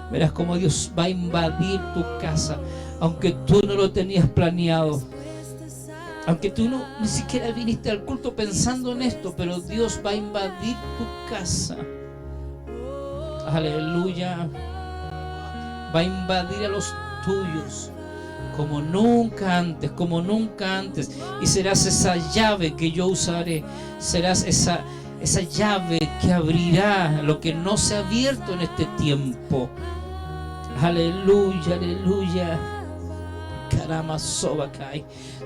Verás como Dios va a invadir tu casa, aunque tú no lo tenías planeado, aunque tú ni siquiera viniste al culto pensando en esto, pero Dios va a invadir tu casa. Aleluya. Va a invadir a los tuyos como nunca antes, como nunca antes. Y serás esa llave que yo usaré. Serás esa llave que abrirá lo que no se ha abierto en este tiempo. Aleluya, aleluya. Carama Sobakai.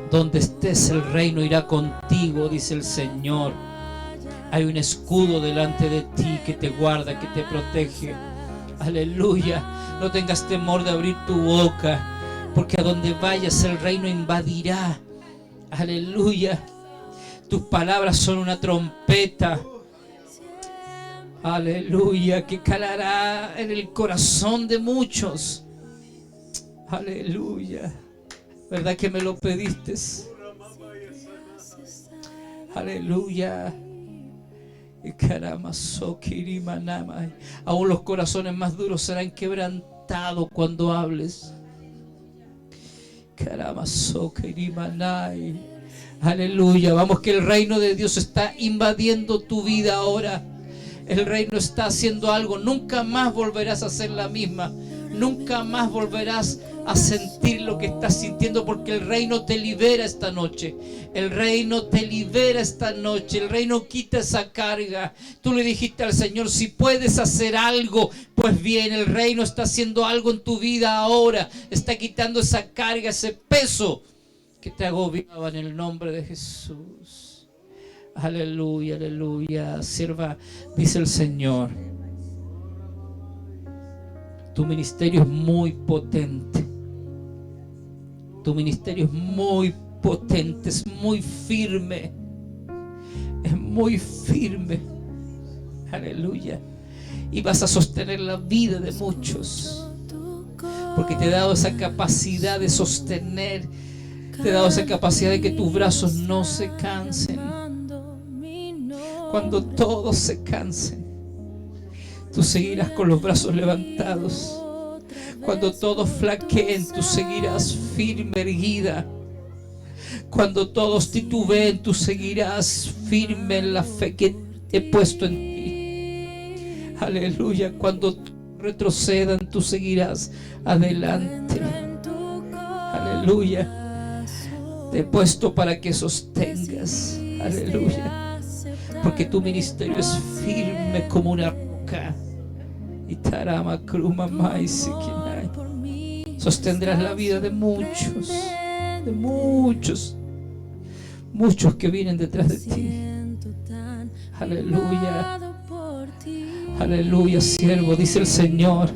Donde estés, el reino irá contigo, dice el Señor. Hay un escudo delante de ti que te guarda, que te protege. Aleluya. No tengas temor de abrir tu boca, porque a donde vayas el reino invadirá. Aleluya. Tus palabras son una trompeta. Aleluya. Que calará en el corazón de muchos. Aleluya. ¿Verdad que me lo pediste? Aleluya. Aún los corazones más duros serán quebrantados cuando hables. Aleluya. Vamos, que el reino de Dios está invadiendo tu vida ahora. El reino está haciendo algo. Nunca más volverás a ser la misma. Nunca más volverás a sentir lo que estás sintiendo, porque el reino te libera esta noche. El reino te libera esta noche. El reino quita esa carga. Tú le dijiste al Señor: si puedes hacer algo, pues bien, el reino está haciendo algo en tu vida ahora. Está quitando esa carga, ese peso que te agobiaba, en el nombre de Jesús. Aleluya, aleluya. Sirva, dice el Señor. Tu ministerio es muy potente. Tu ministerio es muy potente, es muy firme. Es muy firme. Aleluya. Y vas a sostener la vida de muchos, porque te he dado esa capacidad de sostener. Te he dado esa capacidad de que tus brazos no se cansen. Cuando todos se cansen, tú seguirás con los brazos levantados. Cuando todos flaqueen, tú seguirás firme, erguida. Cuando todos titubeen, tú seguirás firme en la fe que he puesto en ti. Aleluya. Cuando retrocedan, tú seguirás adelante. Aleluya. Te he puesto para que sostengas. Aleluya. Porque tu ministerio es firme como una roca. Y tarama kruma mais y sostendrás la vida de muchos, muchos que vienen detrás de ti. Aleluya. Aleluya, siervo, dice el Señor.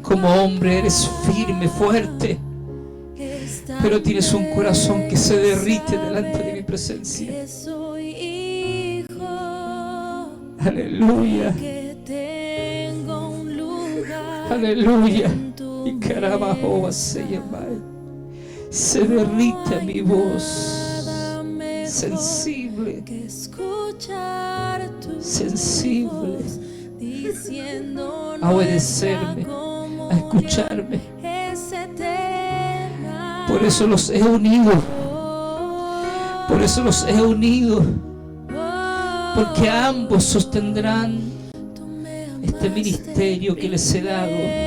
Como hombre eres firme, fuerte, pero tienes un corazón que se derrite delante de mi presencia. Aleluya. Aleluya. Y carabajo se derrite mi voz sensible, sensible a obedecerme, a escucharme. Por eso los he unido, por eso los he unido, porque ambos sostendrán este ministerio que les he dado.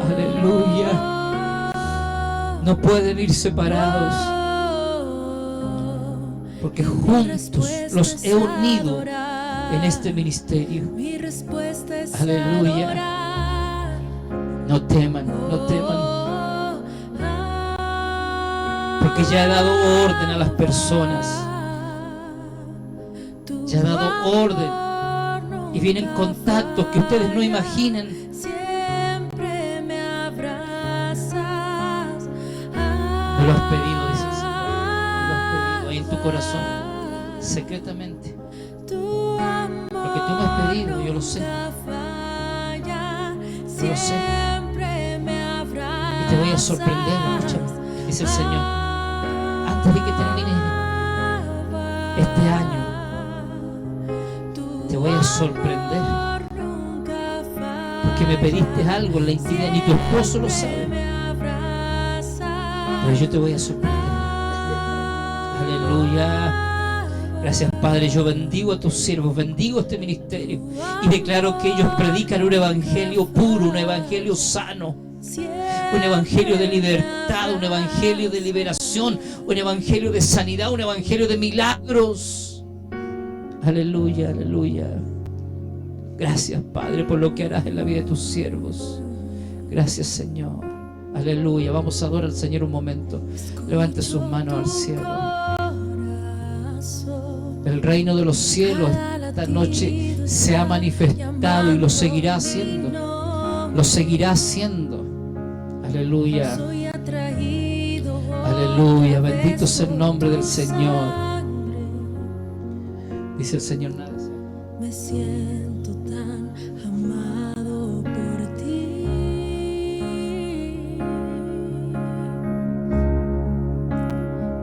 Aleluya. No pueden ir separados, porque juntos los he unido en este ministerio. Aleluya. No teman, no teman, porque ya he dado orden a las personas. Ya he dado orden. Y vienen contactos que ustedes no imaginen. Siempre me abrazas. Me lo has pedido, dice el Señor. Me lo has pedido ahí en tu corazón, secretamente. Porque tú me has pedido, yo lo sé. Yo lo sé. Y te voy a sorprender, escúchame, dice el Señor. Antes de que termine este año, te voy a sorprender, porque me pediste algo en la intimidad, ni tu esposo lo sabe, pero yo te voy a sorprender. Aleluya. Gracias, Padre. Yo bendigo a tus siervos, bendigo este ministerio y declaro que ellos predican un evangelio puro, un evangelio sano, un evangelio de libertad, un evangelio de liberación, un evangelio de sanidad, un evangelio de milagros. Aleluya, aleluya. Gracias, Padre, por lo que harás en la vida de tus siervos. Gracias, Señor. Aleluya. Vamos a adorar al Señor un momento. Levante sus manos al cielo. El reino de los cielos esta noche se ha manifestado y lo seguirá haciendo. Lo seguirá haciendo. Aleluya. Aleluya. Bendito sea el nombre del Señor. Dice el Señor, nada. Me siento tan amado por ti.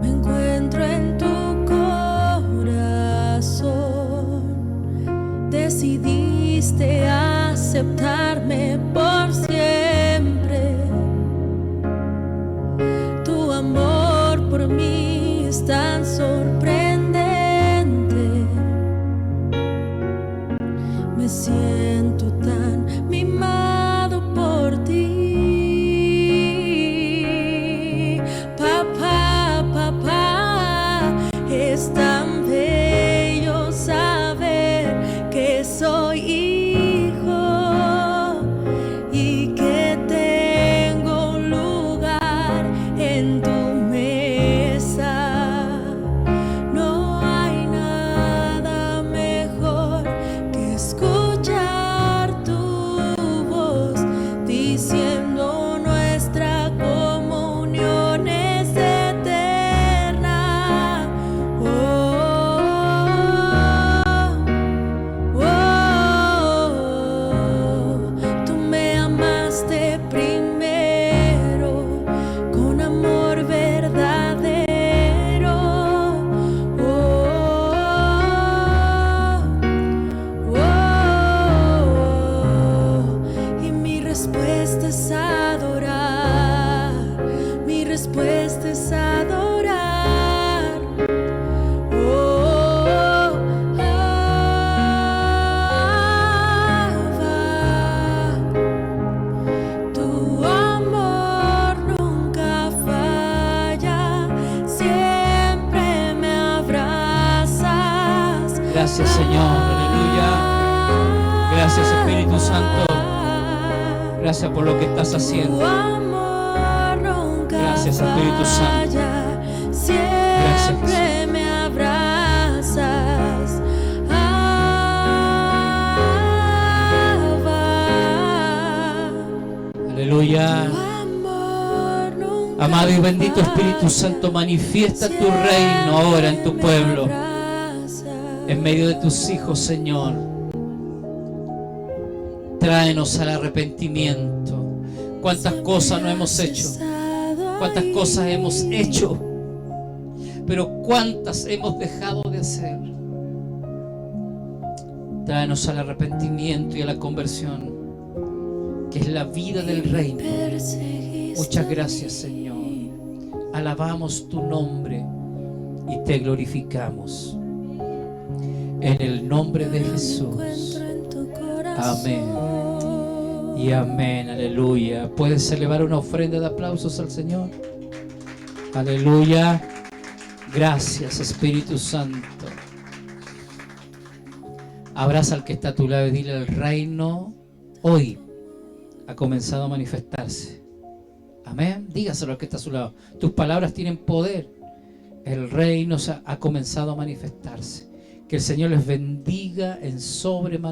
Me encuentro en tu corazón. Decidiste aceptarme por siempre. Tu amor por mí es tan sorprendente. Me siento tan mimado por ti. Papá, papá, es tan bello saber que soy hijo. Señor. Aleluya. Gracias, Espíritu Santo. Gracias por lo que estás haciendo. Gracias, Espíritu Santo. Gracias, Siempre me abrazas. Aleluya. Amado y bendito Espíritu Santo, manifiesta tu reino ahora en tu pueblo, en medio de tus hijos, Señor. Tráenos al arrepentimiento. Cuántas cosas no hemos hecho, cuántas cosas hemos hecho, pero cuántas hemos dejado de hacer. Tráenos al arrepentimiento y a la conversión, que es la vida del reino. Muchas gracias, Señor. Alabamos tu nombre y te glorificamos. En el nombre de Jesús. Amén. Y amén. Aleluya. ¿Puedes elevar una ofrenda de aplausos al Señor? Aleluya. Gracias, Espíritu Santo. Abraza al que está a tu lado y dile: el reino hoy ha comenzado a manifestarse. Amén. Dígaselo al que está a su lado. Tus palabras tienen poder. El reino ha comenzado a manifestarse. Que el Señor les bendiga en sobremanera.